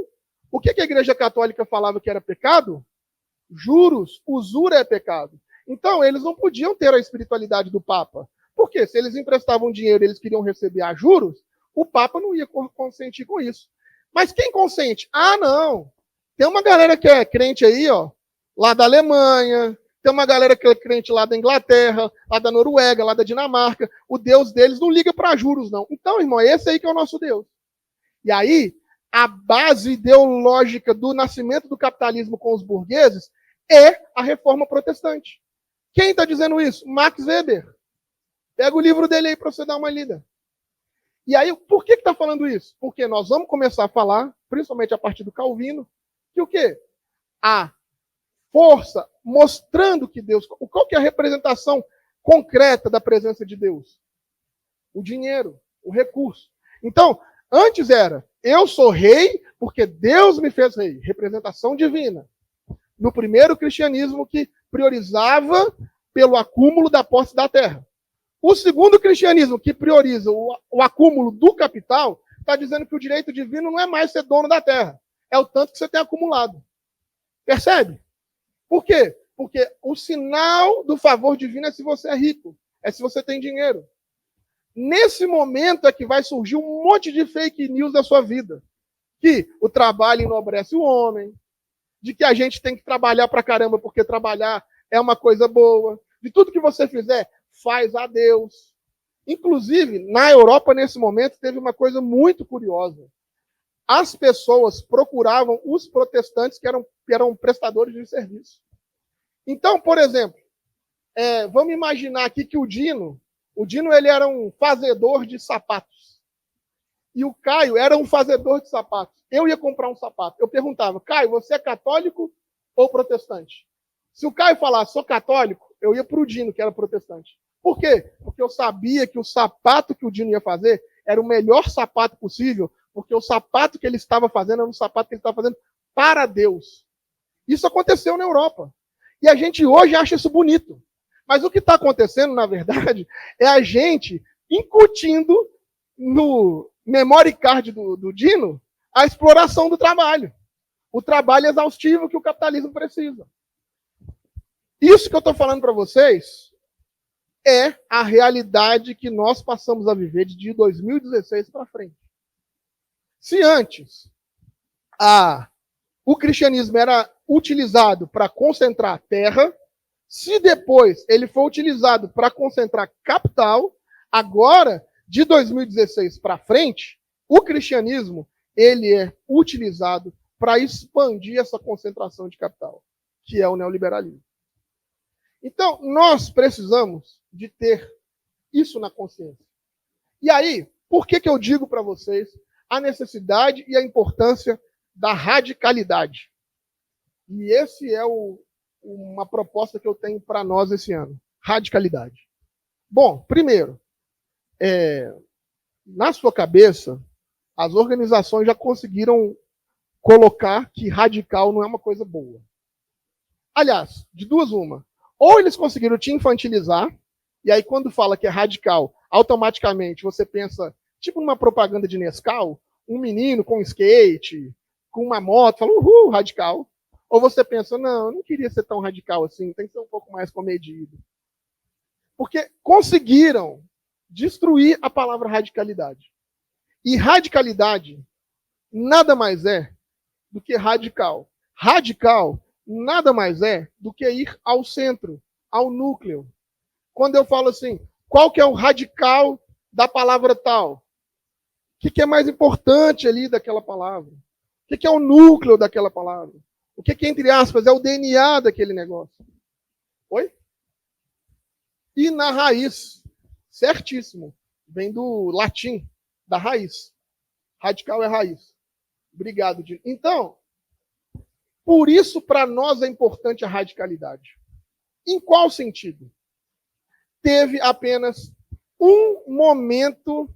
S1: O que a Igreja Católica falava que era pecado? Juros, usura é pecado. Então, eles não podiam ter a espiritualidade do Papa. Por quê? Se eles emprestavam dinheiro e eles queriam receber a juros, o Papa não ia consentir com isso. Mas quem consente? Ah, não. Tem uma galera que é crente aí, ó, lá da Alemanha, tem uma galera que é crente lá da Inglaterra, lá da Noruega, lá da Dinamarca. O Deus deles não liga para juros, não. Então, irmão, esse aí que é o nosso Deus. E aí, a base ideológica do nascimento do capitalismo com os burgueses é a reforma protestante. Quem está dizendo isso? Max Weber. Pega o livro dele aí para você dar uma lida. E aí, por que está falando isso? Porque nós vamos começar a falar, principalmente a partir do Calvino, que o quê? A força mostrando que Deus... Qual que é a representação concreta da presença de Deus? O dinheiro, o recurso. Então, antes era, eu sou rei porque Deus me fez rei. Representação divina. No primeiro cristianismo que priorizava pelo acúmulo da posse da terra. O segundo cristianismo, que prioriza o acúmulo do capital, está dizendo que o direito divino não é mais ser dono da terra. É o tanto que você tem acumulado. Percebe? Por quê? Porque o sinal do favor divino é se você é rico. É se você tem dinheiro. Nesse momento é que vai surgir um monte de fake news da sua vida. Que o trabalho enobrece o homem. De que a gente tem que trabalhar pra caramba porque trabalhar é uma coisa boa. De tudo que você fizer, faz a Deus. Inclusive, na Europa, nesse momento, teve uma coisa muito curiosa. As pessoas procuravam os protestantes que eram prestadores de serviço. Então, por exemplo, vamos imaginar aqui que o Dino ele era um fazedor de sapatos. E o Caio era um fazedor de sapatos. Eu ia comprar um sapato. Eu perguntava, Caio, você é católico ou protestante? Se o Caio falasse, sou católico, eu ia para o Dino, que era protestante. Por quê? Porque eu sabia que o sapato que o Dino ia fazer era o melhor sapato possível, porque o sapato que ele estava fazendo era um sapato que ele estava fazendo para Deus. Isso aconteceu na Europa. E a gente hoje acha isso bonito. Mas o que está acontecendo, na verdade, é a gente incutindo no memory card do Dino a exploração do trabalho. O trabalho exaustivo que o capitalismo precisa. Isso que eu estou falando para vocês é a realidade que nós passamos a viver de 2016 para frente. Se antes o cristianismo era utilizado para concentrar terra, se depois ele for utilizado para concentrar capital, agora, de 2016 para frente, o cristianismo ele é utilizado para expandir essa concentração de capital, que é o neoliberalismo. Então, nós precisamos de ter isso na consciência. E aí, por que eu digo para vocês a necessidade e a importância da radicalidade? E esse é uma proposta que eu tenho para nós esse ano. Radicalidade. Bom, primeiro, na sua cabeça, as organizações já conseguiram colocar que radical não é uma coisa boa. Aliás, de duas uma. Ou eles conseguiram te infantilizar, e aí quando fala que é radical, automaticamente você pensa, tipo numa propaganda de Nescau, um menino com skate, com uma moto, fala, radical. Ou você pensa, não, eu não queria ser tão radical assim, tem que ser um pouco mais comedido. Porque conseguiram destruir a palavra radicalidade. E radicalidade nada mais é do que radical. Radical nada mais é do que ir ao centro, ao núcleo. Quando eu falo assim, qual que é o radical da palavra tal? O que é mais importante ali daquela palavra? O que é o núcleo daquela palavra? O que, entre aspas, é o DNA daquele negócio? Oi? E na raiz, certíssimo, vem do latim, da raiz. Radical é raiz. Obrigado, Dino. Então, por isso, para nós é importante a radicalidade. Em qual sentido? Teve apenas um momento.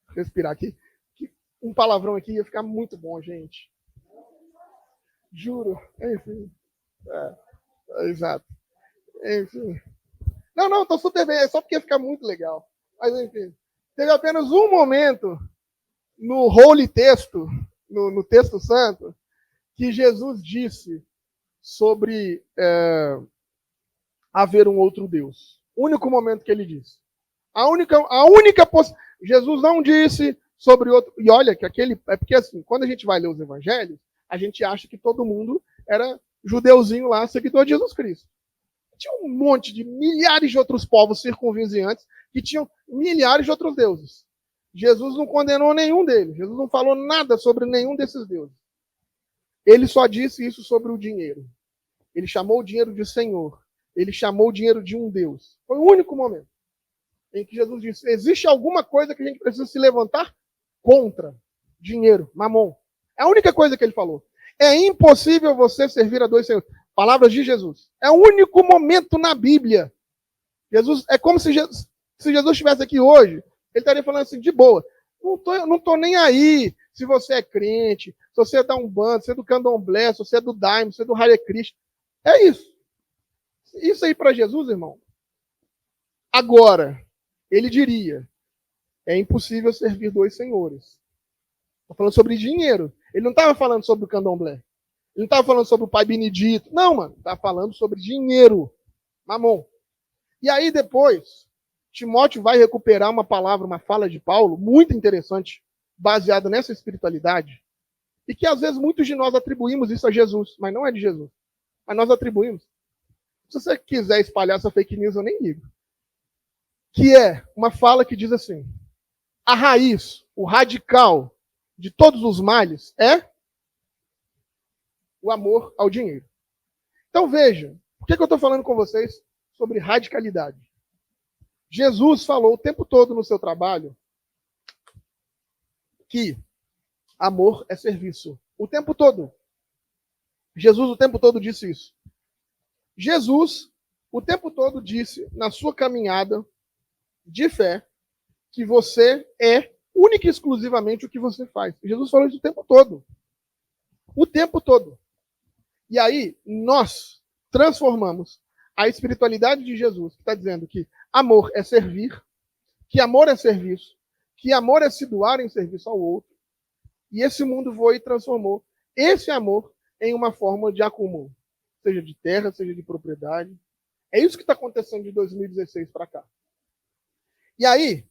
S1: Vou respirar aqui. Um palavrão aqui ia ficar muito bom, gente. Juro. Enfim. Exato. Enfim. Não, tô super bem. É só porque ia ficar muito legal. Mas, enfim. Teve apenas um momento no Holy Texto, no Texto Santo, que Jesus disse sobre haver um outro Deus. O único momento que ele disse. A única Jesus não disse sobre outro. E olha que aquele. É porque assim, quando a gente vai ler os evangelhos, a gente acha que todo mundo era judeuzinho lá, seguidor de Jesus Cristo. Tinha um monte de milhares de outros povos circunvizinhantes que tinham milhares de outros deuses. Jesus não condenou nenhum deles. Jesus não falou nada sobre nenhum desses deuses. Ele só disse isso sobre o dinheiro. Ele chamou o dinheiro de Senhor. Ele chamou o dinheiro de um Deus. Foi o único momento em que Jesus disse, existe alguma coisa que a gente precisa se levantar contra? Dinheiro, mamon. É a única coisa que ele falou. É impossível você servir a dois senhores. Palavras de Jesus. É o único momento na Bíblia. Jesus, é como se Jesus estivesse aqui hoje, ele estaria falando assim, de boa. Não tô nem aí se você é crente, se você é da Umbanda, se é do Candomblé, se você é do Daime, se você é do Hare Krishna. É isso. Isso aí para Jesus, irmão. Agora, ele diria, é impossível servir dois senhores. Estou falando sobre dinheiro. Ele não estava falando sobre o Candomblé. Ele não estava falando sobre o Pai Benedito. Não, mano. Estava falando sobre dinheiro. Mamon. E aí depois, Timóteo vai recuperar uma palavra, uma fala de Paulo, muito interessante, baseada nessa espiritualidade, e que às vezes muitos de nós atribuímos isso a Jesus, mas não é de Jesus. Mas nós atribuímos. Se você quiser espalhar essa fake news, eu nem ligo. Que é uma fala que diz assim, a raiz, o radical de todos os males é o amor ao dinheiro. Então veja, por que eu estou falando com vocês sobre radicalidade? Jesus falou o tempo todo no seu trabalho que amor é serviço. O tempo todo. Jesus o tempo todo disse isso. Jesus o tempo todo disse na sua caminhada de fé que você é única e exclusivamente o que você faz. Jesus falou isso o tempo todo. O tempo todo. E aí, nós transformamos a espiritualidade de Jesus, que está dizendo que amor é servir, que amor é serviço, que amor é se doar em serviço ao outro. E esse mundo foi e transformou esse amor em uma forma de acúmulo, seja de terra, seja de propriedade, É isso que está acontecendo de 2016 para cá. E aí,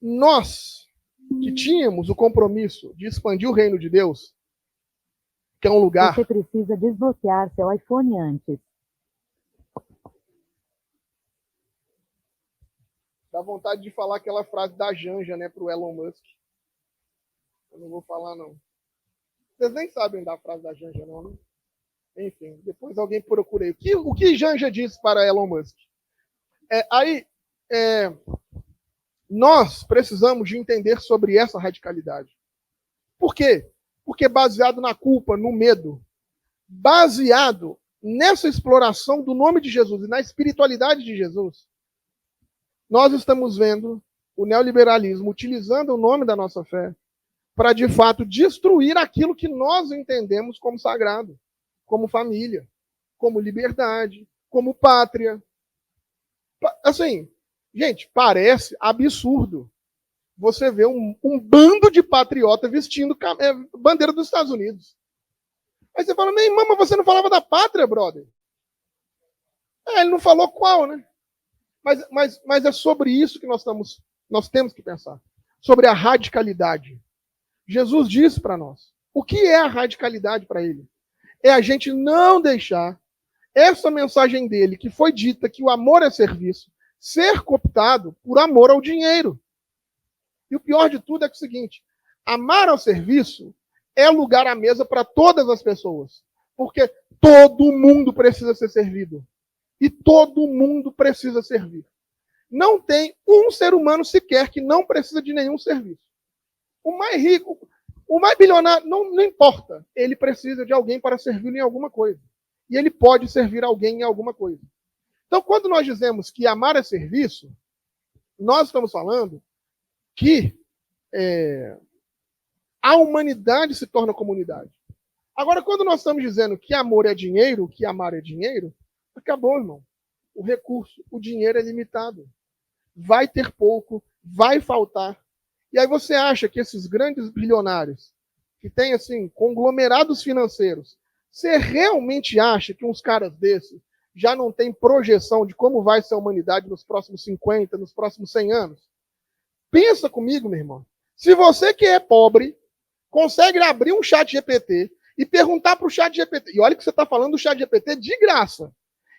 S1: nós que tínhamos o compromisso de expandir o reino de Deus, que é um lugar...
S2: Você precisa desbloquear seu iPhone antes.
S1: Dá vontade de falar aquela frase da Janja, né, pro Elon Musk. Eu não vou falar, não. Vocês nem sabem da frase da Janja, não, né? Enfim, depois alguém procura aí. O que Janja disse para Elon Musk? Nós precisamos de entender sobre essa radicalidade. Por quê? Porque baseado na culpa, no medo, baseado nessa exploração do nome de Jesus e na espiritualidade de Jesus, nós estamos vendo o neoliberalismo utilizando o nome da nossa fé para, de fato, destruir aquilo que nós entendemos como sagrado, como família, como liberdade, como pátria. Assim, gente, parece absurdo você ver um bando de patriota vestindo bandeira dos Estados Unidos. Aí você fala, meu irmão, mas você não falava da pátria, brother? Ele não falou qual, né? Mas é sobre isso que nós temos que pensar. Sobre a radicalidade. Jesus disse para nós. O que é a radicalidade para ele? É a gente não deixar essa mensagem dele, que foi dita que o amor é serviço, ser cooptado por amor ao dinheiro. E o pior de tudo é que é o seguinte, amar ao serviço é lugar à mesa para todas as pessoas. Porque todo mundo precisa ser servido. E todo mundo precisa servir. Não tem um ser humano sequer que não precisa de nenhum serviço. O mais rico, o mais bilionário, não importa. Ele precisa de alguém para servir em alguma coisa. E ele pode servir alguém em alguma coisa. Então, quando nós dizemos que amar é serviço, nós estamos falando que a humanidade se torna comunidade. Agora, quando nós estamos dizendo que amor é dinheiro, que amar é dinheiro, acabou, irmão. O recurso, o dinheiro é limitado. Vai ter pouco, vai faltar. E aí você acha que esses grandes bilionários, que têm, assim, conglomerados financeiros, você realmente acha que uns caras desses já não têm projeção de como vai ser a humanidade nos próximos 50, nos próximos 100 anos? Pensa comigo, meu irmão. Se você que é pobre, consegue abrir um chat GPT e perguntar para o chat GPT, e olha que você está falando do chat GPT de graça,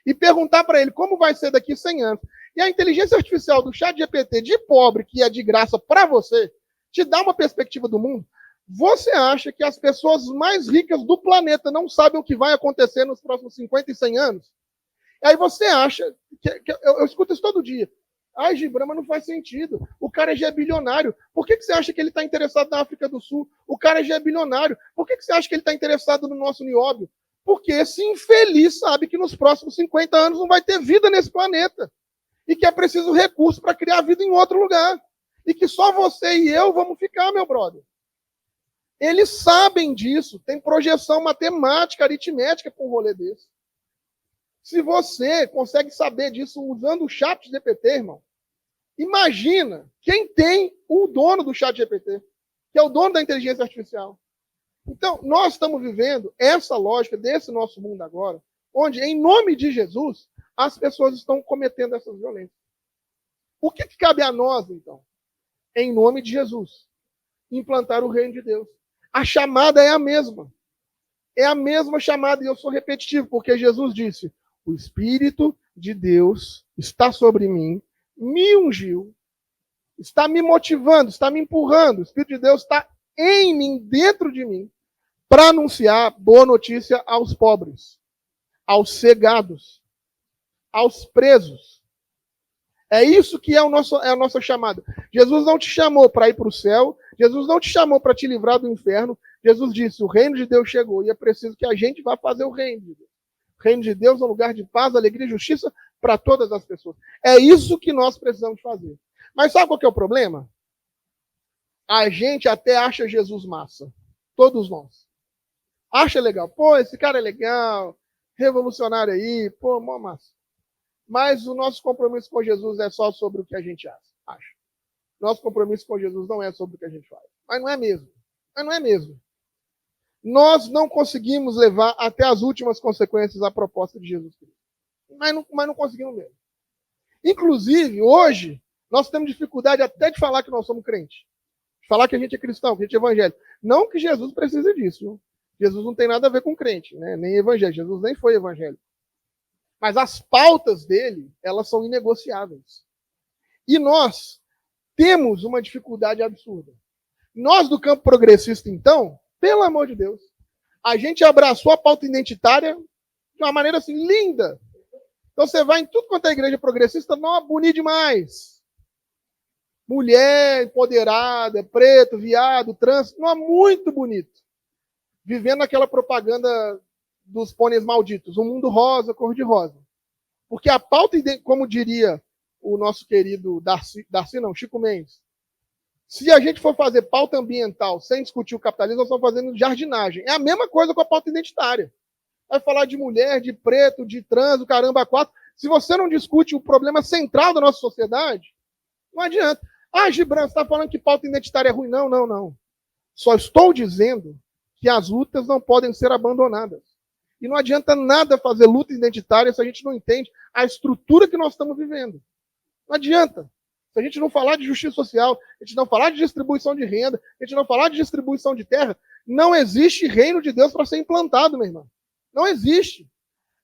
S1: e perguntar para ele como vai ser daqui 100 anos. E a inteligência artificial do chat GPT de pobre, que é de graça para você, te dá uma perspectiva do mundo. Você acha que as pessoas mais ricas do planeta não sabem o que vai acontecer nos próximos 50 e 100 anos? E aí você acha, eu escuto isso todo dia, ai, Gibran, mas não faz sentido. O cara já é bilionário. Por que você acha que ele está interessado na África do Sul? O cara já é bilionário. Por que você acha que ele está interessado no nosso nióbio? Porque esse infeliz sabe que nos próximos 50 anos não vai ter vida nesse planeta. E que é preciso recurso para criar vida em outro lugar. E que só você e eu vamos ficar, meu brother. Eles sabem disso. Tem projeção matemática, aritmética para um rolê desse. Se você consegue saber disso usando o chat GPT, irmão, imagina quem tem o dono do chat GPT, que é o dono da inteligência artificial. Então, nós estamos vivendo essa lógica desse nosso mundo agora, onde, em nome de Jesus, as pessoas estão cometendo essas violências. O que cabe a nós, então? Em nome de Jesus, implantar o reino de Deus. A chamada é a mesma. É a mesma chamada, e eu sou repetitivo, porque Jesus disse, o Espírito de Deus está sobre mim, me ungiu, está me motivando, está me empurrando. O Espírito de Deus está em mim, dentro de mim, para anunciar boa notícia aos pobres, aos cegados, aos presos. É isso que é a nossa chamada. Jesus não te chamou para ir para o céu, Jesus não te chamou para te livrar do inferno. Jesus disse, o reino de Deus chegou e é preciso que a gente vá fazer o reino de Deus. O reino de Deus é um lugar de paz, alegria e justiça para todas as pessoas. É isso que nós precisamos fazer. Mas sabe qual que é o problema? A gente até acha Jesus massa. Todos nós. Acha legal. Pô, esse cara é legal, revolucionário aí, pô, mó massa. Mas o nosso compromisso com Jesus é só sobre o que a gente acha. Nosso compromisso com Jesus não é sobre o que a gente faz. Mas não é mesmo. Nós não conseguimos levar até as últimas consequências a proposta de Jesus Cristo. mas não conseguimos mesmo. Inclusive, hoje, nós temos dificuldade até de falar que nós somos crentes. De falar que a gente é cristão, que a gente é evangélico. Não que Jesus precise disso. Viu? Jesus não tem nada a ver com crente, né? Nem evangélico. Jesus nem foi evangélico. Mas as pautas dele, elas são inegociáveis. E nós temos uma dificuldade absurda. Nós do campo progressista, então, pelo amor de Deus, a gente abraçou a pauta identitária de uma maneira assim linda. Então você vai em tudo quanto é igreja progressista, não, bonito demais. Mulher empoderada, preto, viado, trans, não é muito bonito. Vivendo aquela propaganda dos pôneis malditos, um mundo rosa, cor de rosa. Porque a pauta, como diria o nosso querido Chico Mendes, se a gente for fazer pauta ambiental sem discutir o capitalismo, nós estamos fazendo jardinagem. É a mesma coisa com a pauta identitária. Vai falar de mulher, de preto, de trans, o caramba, quatro. Se você não discute o problema central da nossa sociedade, não adianta. Ah, Gibran, você está falando que pauta identitária é ruim? Não, não, não. Só estou dizendo que as lutas não podem ser abandonadas. E não adianta nada fazer luta identitária se a gente não entende a estrutura que nós estamos vivendo. Não adianta. Se a gente não falar de justiça social, a gente não falar de distribuição de renda, a gente não falar de distribuição de terra, não existe reino de Deus para ser implantado, meu irmão. Não existe.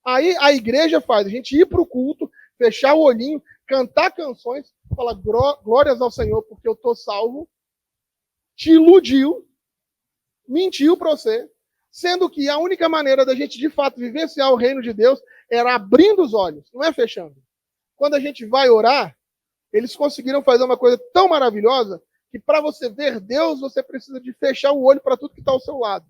S1: Aí a igreja faz a gente ir para o culto, fechar o olhinho, cantar canções, falar glórias ao Senhor porque eu estou salvo, te iludiu, mentiu para você, sendo que a única maneira da gente de fato vivenciar o reino de Deus era abrindo os olhos, não é fechando. Quando a gente vai orar, eles conseguiram fazer uma coisa tão maravilhosa que para você ver Deus, você precisa de fechar o olho para tudo que está ao seu lado.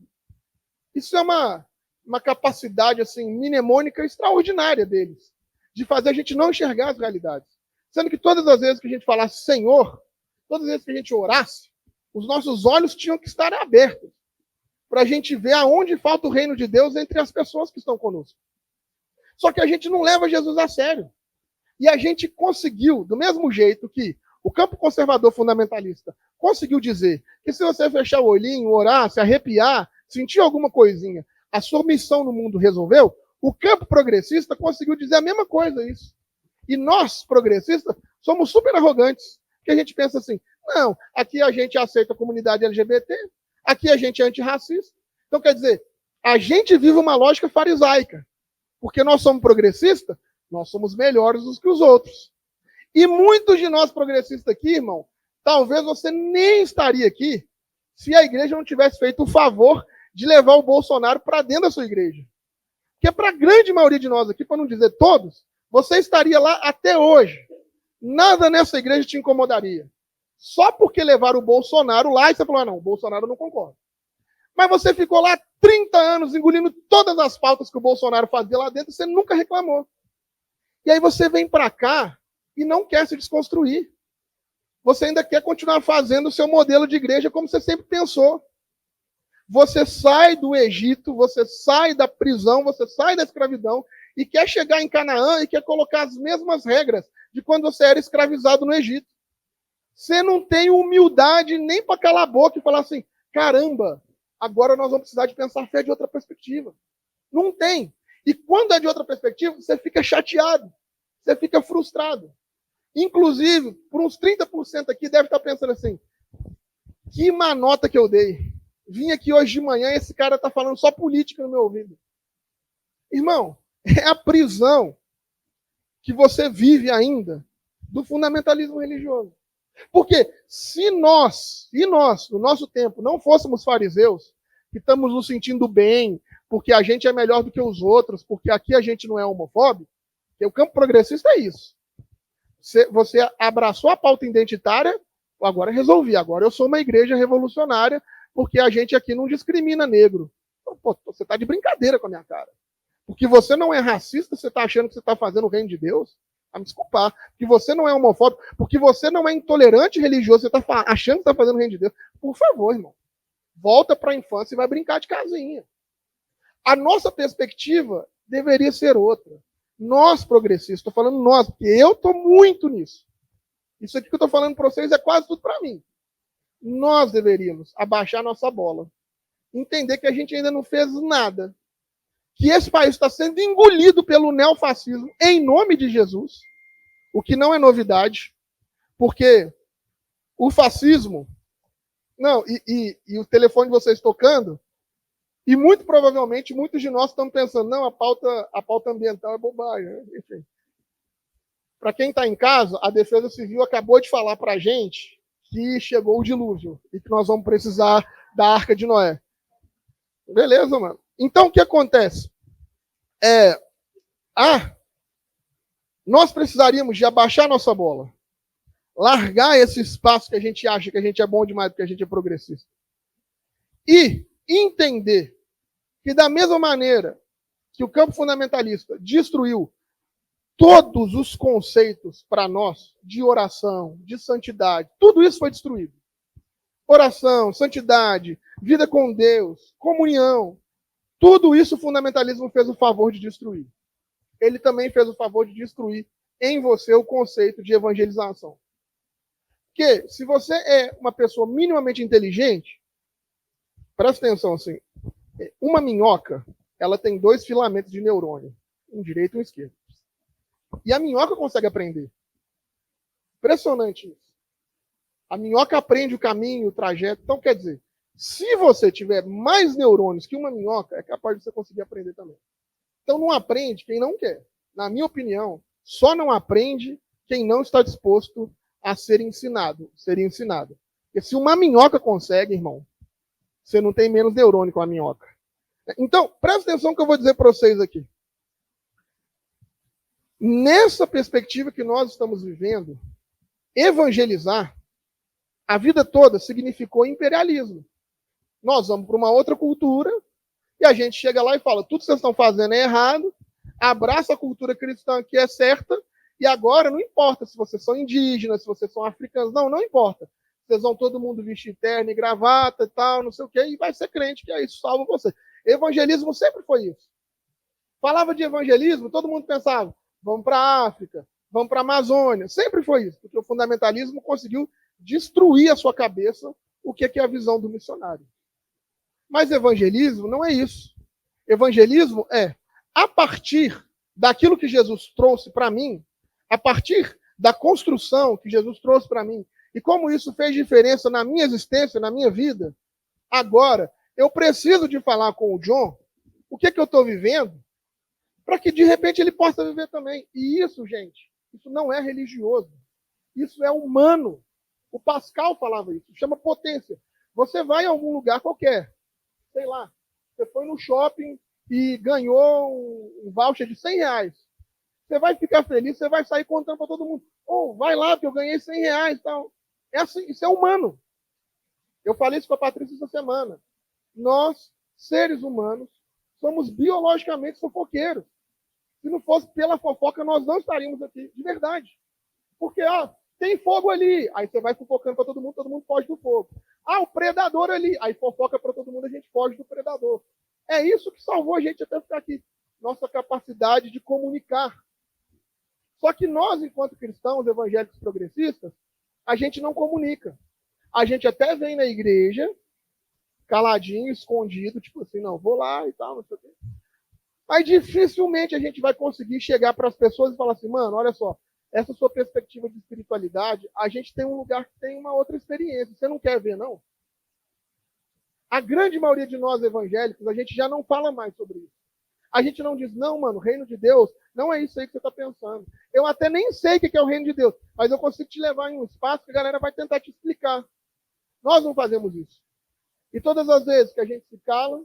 S1: Isso é uma capacidade assim mnemônica extraordinária deles, de fazer a gente não enxergar as realidades. Sendo que todas as vezes que a gente falasse Senhor, todas as vezes que a gente orasse, os nossos olhos tinham que estar abertos para a gente ver aonde falta o reino de Deus entre as pessoas que estão conosco. Só que a gente não leva Jesus a sério. E a gente conseguiu, do mesmo jeito que o campo conservador fundamentalista conseguiu dizer que se você fechar o olhinho, orar, se arrepiar, sentir alguma coisinha, a sua missão no mundo resolveu, o campo progressista conseguiu dizer a mesma coisa, isso. E nós, progressistas, somos super arrogantes, que a gente pensa assim, não, aqui a gente aceita a comunidade LGBT, aqui a gente é antirracista. Então, quer dizer, a gente vive uma lógica farisaica, porque nós somos progressistas, nós somos melhores do que os outros. E muitos de nós progressistas aqui, irmão, talvez você nem estaria aqui se a igreja não tivesse feito o favor de levar o Bolsonaro para dentro da sua igreja. Porque para a grande maioria de nós aqui, para não dizer todos, você estaria lá até hoje. Nada nessa igreja te incomodaria. Só porque levaram o Bolsonaro lá e você falou, não, o Bolsonaro não concorda. Mas você ficou lá 30 anos engolindo todas as pautas que o Bolsonaro fazia lá dentro e você nunca reclamou. E aí você vem para cá e não quer se desconstruir. Você ainda quer continuar fazendo o seu modelo de igreja como você sempre pensou. Você sai do Egito, você sai da prisão, você sai da escravidão e quer chegar em Canaã e quer colocar as mesmas regras de quando você era escravizado no Egito. Você não tem humildade nem para calar a boca e falar assim, caramba, agora nós vamos precisar de pensar fé de outra perspectiva. Não tem. E quando é de outra perspectiva, você fica chateado, você fica frustrado. Inclusive, por uns 30% aqui deve estar pensando assim, que má nota que eu dei. Vim aqui hoje de manhã e esse cara está falando só política no meu ouvido. Irmão, é a prisão que você vive ainda do fundamentalismo religioso. Porque se nós, no nosso tempo, não fôssemos fariseus, que estamos nos sentindo bem, porque a gente é melhor do que os outros, porque aqui a gente não é homofóbico, porque o campo progressista é isso. Você abraçou a pauta identitária, agora resolvi, agora eu sou uma igreja revolucionária, porque a gente aqui não discrimina negro. Pô, você está de brincadeira com a minha cara. Porque você não é racista, você está achando que você está fazendo o reino de Deus? Ah, me desculpar. Porque você não é homofóbico, porque você não é intolerante religioso, você está achando que está fazendo o reino de Deus. Por favor, irmão. Volta para a infância e vai brincar de casinha. A nossa perspectiva deveria ser outra. Nós, progressistas, estou falando nós, porque eu estou muito nisso. Isso aqui que eu estou falando para vocês é quase tudo para mim. Nós deveríamos abaixar nossa bola. Entender que a gente ainda não fez nada. que esse país está sendo engolido pelo neofascismo em nome de Jesus, o que não é novidade, porque o fascismo... Não, e o telefone de vocês tocando, e muito provavelmente muitos de nós estamos pensando, não, a pauta ambiental é bobagem. Né? Enfim. Para quem está em casa, a Defesa Civil acabou de falar para a gente que chegou o dilúvio e que nós vamos precisar da Arca de Noé. Beleza, mano. Então, o que acontece? Nós precisaríamos de abaixar nossa bola. Largar esse espaço que a gente acha que a gente é bom demais porque a gente é progressista. E entender que da mesma maneira que o campo fundamentalista destruiu todos os conceitos para nós de oração, de santidade, tudo isso foi destruído. Oração, santidade, vida com Deus, comunhão, tudo isso o fundamentalismo fez o favor de destruir. Ele também fez o favor de destruir em você o conceito de evangelização. Porque se você é uma pessoa minimamente inteligente, presta atenção assim, uma minhoca, ela tem 2 filamentos de neurônio, um direito e um esquerdo. E a minhoca consegue aprender. Impressionante isso. A minhoca aprende o caminho, o trajeto. Então, quer dizer, se você tiver mais neurônios que uma minhoca, é capaz de você conseguir aprender também. Então, não aprende quem não quer. Na minha opinião, só não aprende quem não está disposto a ser ensinado. Porque se uma minhoca consegue, irmão, você não tem menos neurônio com a minhoca. Então, presta atenção no que eu vou dizer para vocês aqui. Nessa perspectiva que nós estamos vivendo, evangelizar, a vida toda significou imperialismo. Nós vamos para uma outra cultura e a gente chega lá e fala, tudo que vocês estão fazendo é errado, abraça a cultura cristã que é certa, e agora não importa se vocês são indígenas, se vocês são africanos, não importa. Vocês vão todo mundo vestir terno e gravata e tal, não sei o quê, e vai ser crente, que é isso, salva você. Evangelismo sempre foi isso. Falava de evangelismo, todo mundo pensava, vamos para a África, vamos para a Amazônia. Sempre foi isso, porque o fundamentalismo conseguiu destruir a sua cabeça o que é a visão do missionário. Mas evangelismo não é isso. Evangelismo é, a partir daquilo que Jesus trouxe para mim, a partir da construção que Jesus trouxe para mim, e como isso fez diferença na minha existência, na minha vida, agora eu preciso de falar com o John o que eu estou vivendo, para que de repente ele possa viver também. E isso, gente, isso não é religioso. Isso é humano. O Pascal falava isso, chama potência. Você vai em algum lugar qualquer, sei lá, você foi no shopping e ganhou um voucher de R$100. Você vai ficar feliz, você vai sair contando para todo mundo. Vai lá, que eu ganhei R$100. Tal. Isso é humano. Eu falei isso com a Patrícia essa semana. Nós, seres humanos, somos biologicamente fofoqueiros. Se não fosse pela fofoca, nós não estaríamos aqui, de verdade. Porque, tem fogo ali. Aí você vai fofocando para todo mundo foge do fogo. O predador ali. Aí fofoca para todo mundo, a gente foge do predador. É isso que salvou a gente até ficar aqui. Nossa capacidade de comunicar. Só que nós, enquanto cristãos evangélicos progressistas, a gente não comunica. A gente até vem na igreja, caladinho, escondido, tipo assim, não, vou lá e tal, não sei o quê. Mas dificilmente a gente vai conseguir chegar para as pessoas e falar assim, mano, olha só, essa sua perspectiva de espiritualidade, a gente tem um lugar que tem uma outra experiência. Você não quer ver, não? A grande maioria de nós evangélicos, a gente já não fala mais sobre isso. A gente não diz, não, mano, o reino de Deus não é isso aí que você está pensando. Eu até nem sei o que é o reino de Deus, mas eu consigo te levar em um espaço que a galera vai tentar te explicar. Nós não fazemos isso. E todas as vezes que a gente se cala,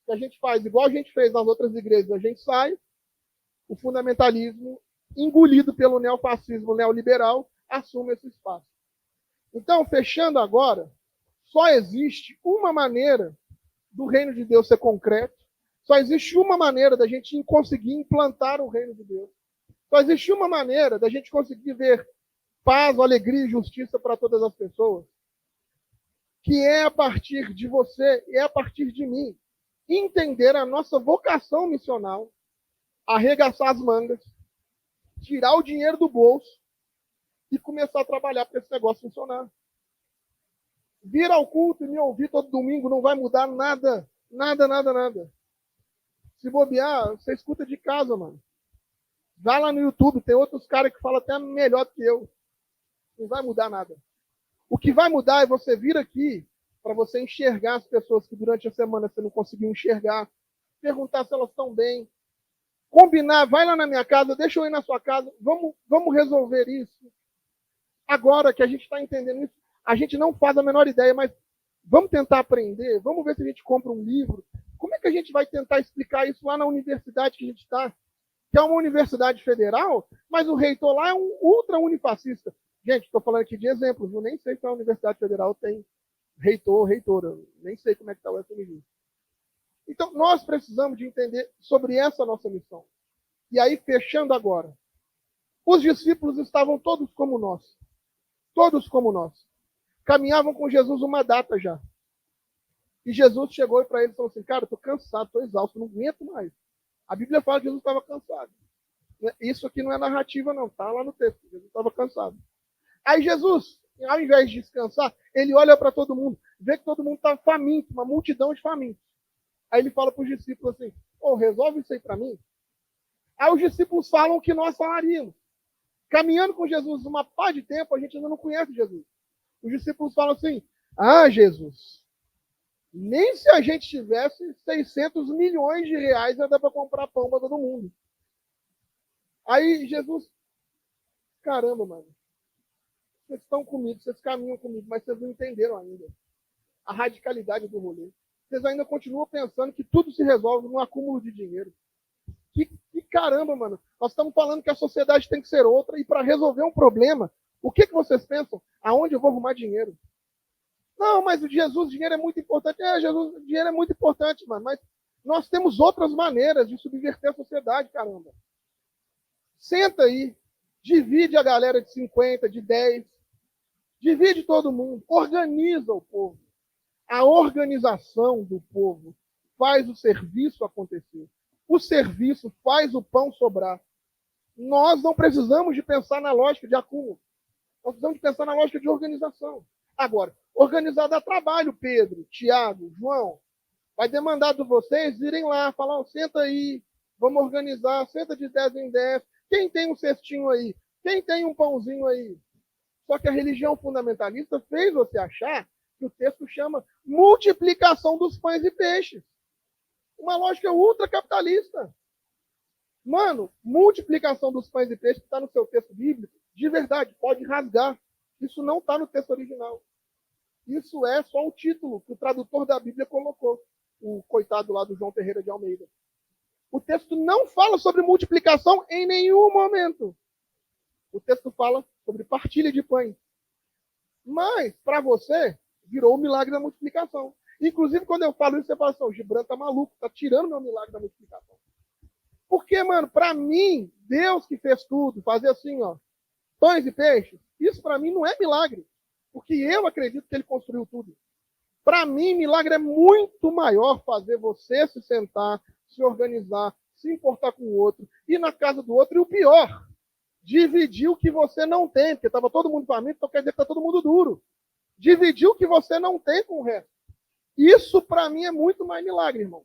S1: que a gente faz igual a gente fez nas outras igrejas, a gente sai, o fundamentalismo, engolido pelo neofascismo neoliberal, assume esse espaço. Então, fechando agora, só existe uma maneira do reino de Deus ser concreto, só existe uma maneira da gente conseguir implantar o reino de Deus. Só existe uma maneira da gente conseguir ver paz, alegria e justiça para todas as pessoas, que é a partir de você, é a partir de mim, entender a nossa vocação missional, arregaçar as mangas, tirar o dinheiro do bolso e começar a trabalhar para esse negócio funcionar. Vir ao culto e me ouvir todo domingo não vai mudar nada, nada, nada, nada. Se bobear, você escuta de casa, mano. Vai lá no YouTube, tem outros caras que falam até melhor do que eu. Não vai mudar nada. O que vai mudar é você vir aqui para você enxergar as pessoas que durante a semana você não conseguiu enxergar, perguntar se elas estão bem, combinar, vai lá na minha casa, deixa eu ir na sua casa, vamos resolver isso. Agora que a gente está entendendo isso, a gente não faz a menor ideia, mas vamos tentar aprender, vamos ver se a gente compra um livro. Como é que a gente vai tentar explicar isso lá na universidade que a gente está? Que é uma universidade federal, mas o reitor lá é um ultra unifascista. Gente, estou falando aqui de exemplos, eu nem sei se a Universidade Federal tem reitor, reitora, nem sei como é que está o FMG. Então, nós precisamos de entender sobre essa nossa missão. E aí, fechando agora, os discípulos estavam todos como nós, caminhavam com Jesus uma data já. E Jesus chegou para eles e falou assim, cara, estou cansado, estou exausto, não aguento mais. A Bíblia fala que Jesus estava cansado. Isso aqui não é narrativa, não. Está lá no texto. Jesus estava cansado. Aí Jesus, ao invés de descansar, ele olha para todo mundo, vê que todo mundo está faminto, uma multidão de famintos. Aí ele fala para os discípulos assim, resolve isso aí para mim. Aí os discípulos falam o que nós falaríamos. Caminhando com Jesus uma pá de tempo, a gente ainda não conhece Jesus. Os discípulos falam assim, Jesus, nem se a gente tivesse 600 milhões de reais ia dar para comprar pão para todo mundo. Aí Jesus, caramba, mano, vocês estão comigo, vocês caminham comigo, mas vocês não entenderam ainda a radicalidade do rolê. Vocês ainda continuam pensando que tudo se resolve num acúmulo de dinheiro. Que caramba, mano. Nós estamos falando que a sociedade tem que ser outra e para resolver um problema, o que vocês pensam? Aonde eu vou arrumar dinheiro? Não, mas o Jesus, dinheiro é muito importante. Jesus, dinheiro é muito importante, mano. Mas nós temos outras maneiras de subverter a sociedade, caramba. Senta aí, divide a galera de 50, de 10, divide todo mundo, organiza o povo. A organização do povo faz o serviço acontecer. O serviço faz o pão sobrar. Nós não precisamos de pensar na lógica de acúmulo. Nós precisamos de pensar na lógica de organização. Agora, organizar dá trabalho, Pedro, Tiago, João. Vai demandar de vocês irem lá, falar, senta aí, vamos organizar, senta de 10 em 10. Quem tem um cestinho aí? Quem tem um pãozinho aí? Só que a religião fundamentalista fez você achar que o texto chama multiplicação dos pães e peixes. Uma lógica ultracapitalista. Mano, multiplicação dos pães e peixes que está no seu texto bíblico, de verdade, pode rasgar. Isso não está no texto original. Isso é só o título que o tradutor da Bíblia colocou. O coitado lá do João Ferreira de Almeida. O texto não fala sobre multiplicação em nenhum momento. O texto fala sobre partilha de pães. Mas, para você, virou o milagre da multiplicação. Inclusive, quando eu falo isso, você fala assim, o Gibran tá maluco, tá tirando meu milagre da multiplicação. Porque, mano, para mim, Deus que fez tudo, fazer assim, pães e peixes, isso para mim não é milagre. Porque eu acredito que ele construiu tudo. Para mim, milagre é muito maior fazer você se sentar, se organizar, se importar com o outro, ir na casa do outro, e o pior, dividir o que você não tem, porque estava todo mundo faminto, então quer dizer que está todo mundo duro. Dividir o que você não tem com o resto. Isso, para mim, é muito mais milagre, irmão.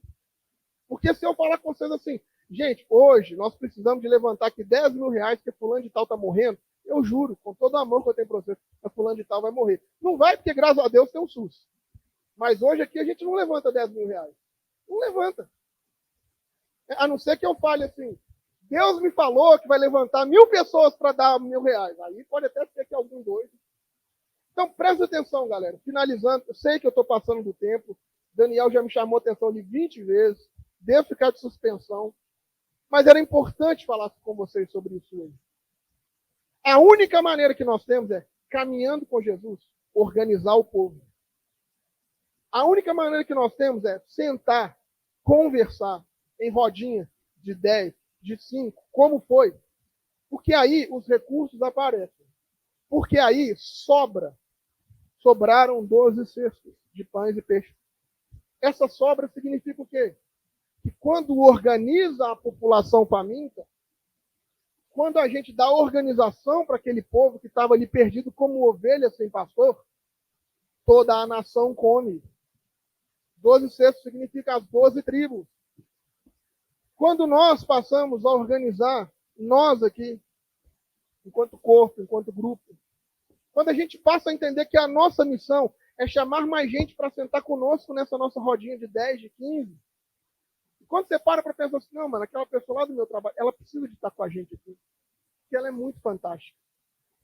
S1: Porque se eu falar com vocês assim, gente, hoje nós precisamos de levantar aqui 10 mil reais, porque fulano de tal está morrendo, eu juro, com todo o amor que eu tenho para vocês, que fulano de tal vai morrer. Não vai, porque graças a Deus tem um SUS. Mas hoje aqui a gente não levanta 10 mil reais. Não levanta. A não ser que eu fale assim, Deus me falou que vai levantar 1.000 pessoas para dar 1.000 reais. Aí pode até ser que algum doido. Então, presta atenção, galera. Finalizando, eu sei que eu estou passando do tempo. Daniel já me chamou a atenção ali 20 vezes. Devo ficar de suspensão. Mas era importante falar com vocês sobre isso hoje. A única maneira que nós temos é, caminhando com Jesus, organizar o povo. A única maneira que nós temos é sentar, conversar em rodinha de 10, de 5, como foi. Porque aí os recursos aparecem. Porque aí sobraram 12 cestos de pães e peixes. Essa sobra significa o quê? Que quando organiza a população faminta, quando a gente dá organização para aquele povo que estava ali perdido como ovelha sem pastor, toda a nação come. 12 cestos significa as 12 tribos. Quando nós passamos a organizar, nós aqui, enquanto corpo, enquanto grupo, quando a gente passa a entender que a nossa missão é chamar mais gente para sentar conosco nessa nossa rodinha de 10, de 15, e quando você para pensar assim, não, mano, aquela pessoa lá do meu trabalho, ela precisa de estar com a gente aqui, porque ela é muito fantástica.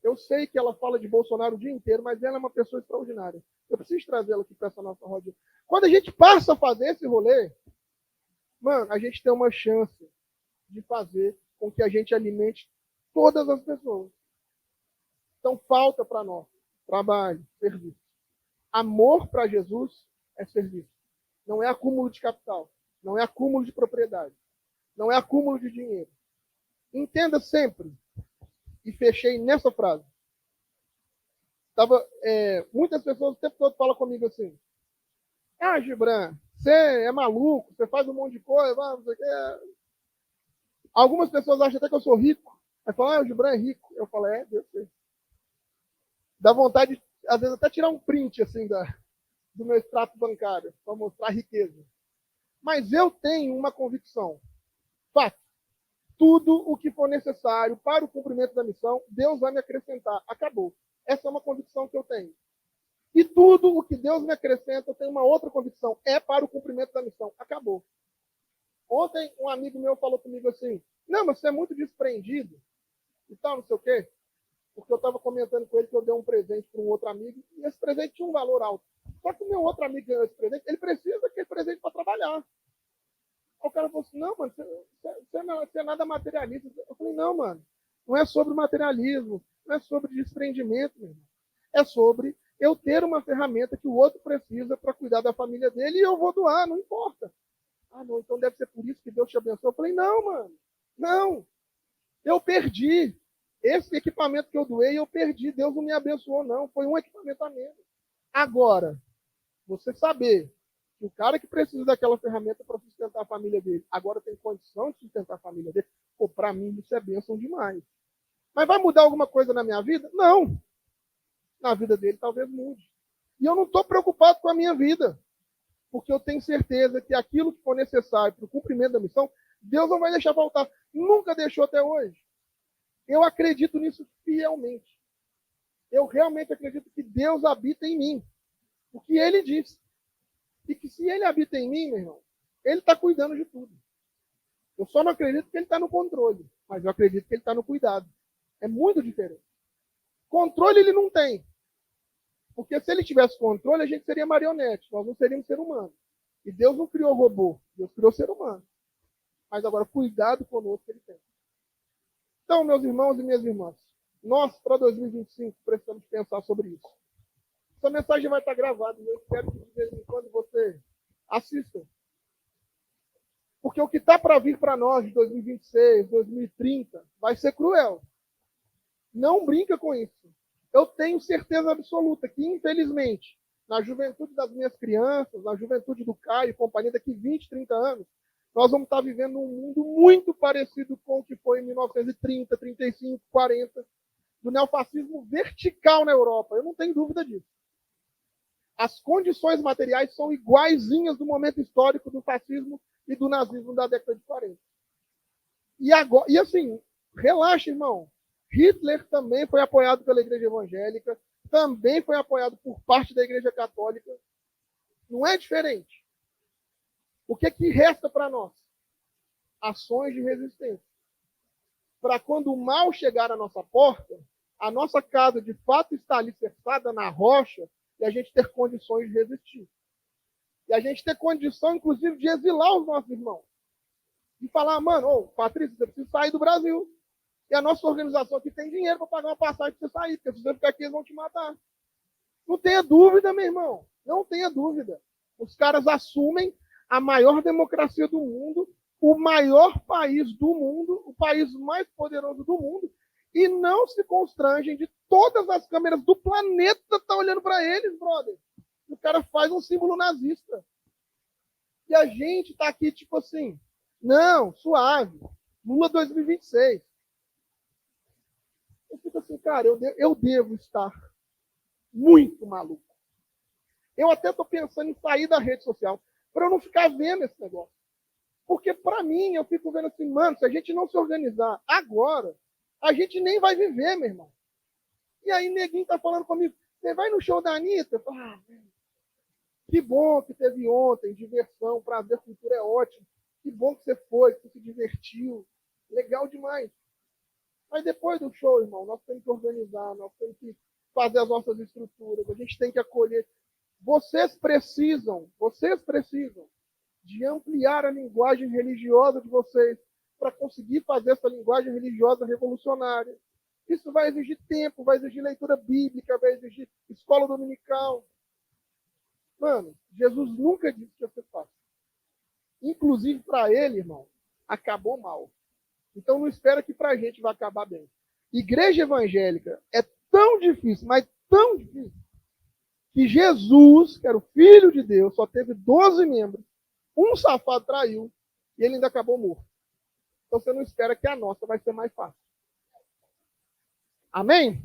S1: Eu sei que ela fala de Bolsonaro o dia inteiro, mas ela é uma pessoa extraordinária. Eu preciso trazê-la aqui para essa nossa rodinha. Quando a gente passa a fazer esse rolê, mano, a gente tem uma chance de fazer com que a gente alimente todas as pessoas. Então, falta para nós trabalho, serviço. Amor para Jesus é serviço. Não é acúmulo de capital. Não é acúmulo de propriedade. Não é acúmulo de dinheiro. Entenda sempre, e fechei nessa frase. Muitas pessoas o tempo todo falam comigo assim, ah, Gibran, você é maluco, você faz um monte de coisa, não sei o quê. Algumas pessoas acham até que eu sou rico. Aí falam, ah, o Gibran é rico. Eu falo, Deus sei. Dá vontade, às vezes, até tirar um print assim do meu extrato bancário, para mostrar a riqueza. Mas eu tenho uma convicção. Fato. Tudo o que for necessário para o cumprimento da missão, Deus vai me acrescentar. Acabou. Essa é uma convicção que eu tenho. E tudo o que Deus me acrescenta, eu tenho uma outra convicção. É para o cumprimento da missão. Acabou. Ontem, um amigo meu falou comigo assim, não, mas você é muito desprendido e tal, não sei o quê. Porque eu estava comentando com ele que eu dei um presente para um outro amigo e esse presente tinha um valor alto. Só que o meu outro amigo ganhou esse presente, ele precisa daquele presente para trabalhar. Aí o cara falou assim, não, mano, você é nada materialista. Eu falei, não, mano, não é sobre materialismo, não é sobre desprendimento, meu irmão. É sobre eu ter uma ferramenta que o outro precisa para cuidar da família dele e eu vou doar, não importa. Ah, não, então deve ser por isso que Deus te abençoou. Eu falei, não, mano, não. Eu perdi. Esse equipamento que eu doei, eu perdi. Deus não me abençoou, não. Foi um equipamento a menos. Agora, você saber que o cara que precisa daquela ferramenta para sustentar a família dele, agora tem condição de sustentar a família dele, pô, para mim isso é bênção demais. Mas vai mudar alguma coisa na minha vida? Não. Na vida dele talvez mude. E eu não estou preocupado com a minha vida. Porque eu tenho certeza que aquilo que for necessário para o cumprimento da missão, Deus não vai deixar faltar. Nunca deixou até hoje. Eu acredito nisso fielmente. Eu realmente acredito que Deus habita em mim. O que ele disse. E que se ele habita em mim, meu irmão, ele está cuidando de tudo. Eu só não acredito que ele está no controle. Mas eu acredito que ele está no cuidado. É muito diferente. Controle ele não tem. Porque se ele tivesse controle, a gente seria marionete. Nós não seríamos ser humano. E Deus não criou robô. Deus criou ser humano. Mas agora, cuidado conosco que ele tem. Então, meus irmãos e minhas irmãs, nós, para 2025, precisamos pensar sobre isso. Essa mensagem vai estar gravada e eu espero que de vez em quando você assista. Porque o que está para vir para nós de 2026, 2030, vai ser cruel. Não brinca com isso. Eu tenho certeza absoluta que, infelizmente, na juventude das minhas crianças, na juventude do Caio e companhia, daqui 20, 30 anos, nós vamos estar vivendo um mundo muito parecido com o que foi em 1930, 35, 40, do neofascismo vertical na Europa. Eu não tenho dúvida disso. As condições materiais são iguaizinhas do momento histórico do fascismo e do nazismo da década de 40. E assim, relaxa, irmão. Hitler também foi apoiado pela Igreja Evangélica, também foi apoiado por parte da Igreja Católica. Não é diferente. O que resta para nós? Ações de resistência. Para quando o mal chegar à nossa porta, a nossa casa de fato está alicerçada na rocha e a gente ter condições de resistir. E a gente ter condição, inclusive, de exilar os nossos irmãos. De falar, mano, Patrícia, você precisa sair do Brasil. E a nossa organização aqui tem dinheiro para pagar uma passagem para você sair, porque se você ficar aqui, eles vão te matar. Não tenha dúvida, meu irmão. Não tenha dúvida. Os caras assumem a maior democracia do mundo, o maior país do mundo, o país mais poderoso do mundo, e não se constrangem de todas as câmeras do planeta estar olhando para eles, brother. O cara faz um símbolo nazista. E a gente está aqui, tipo assim, não, suave. Lula 2026. Eu fico assim, cara, eu devo estar muito maluco. Eu até estou pensando em sair da rede social para eu não ficar vendo esse negócio. Porque, para mim, eu fico vendo assim, mano, se a gente não se organizar agora, a gente nem vai viver, meu irmão. E aí, neguinho tá falando comigo, você vai no show da Anitta? Eu falo, que bom que teve ontem, diversão, prazer, cultura é ótimo. Que bom que você foi, que você se divertiu. Legal demais. Mas depois do show, irmão, nós temos que organizar, nós temos que fazer as nossas estruturas, a gente tem que acolher. Vocês precisam de ampliar a linguagem religiosa de vocês para conseguir fazer essa linguagem religiosa revolucionária. Isso vai exigir tempo, vai exigir leitura bíblica, vai exigir escola dominical. Mano, Jesus nunca disse que ia ser fácil. Inclusive, para ele, irmão, acabou mal. Então não espera que para a gente vai acabar bem. Igreja evangélica é tão difícil, mas tão difícil, que Jesus, que era o Filho de Deus, só teve 12 membros. Um safado traiu e ele ainda acabou morto. Então você não espera que a nossa vai ser mais fácil. Amém?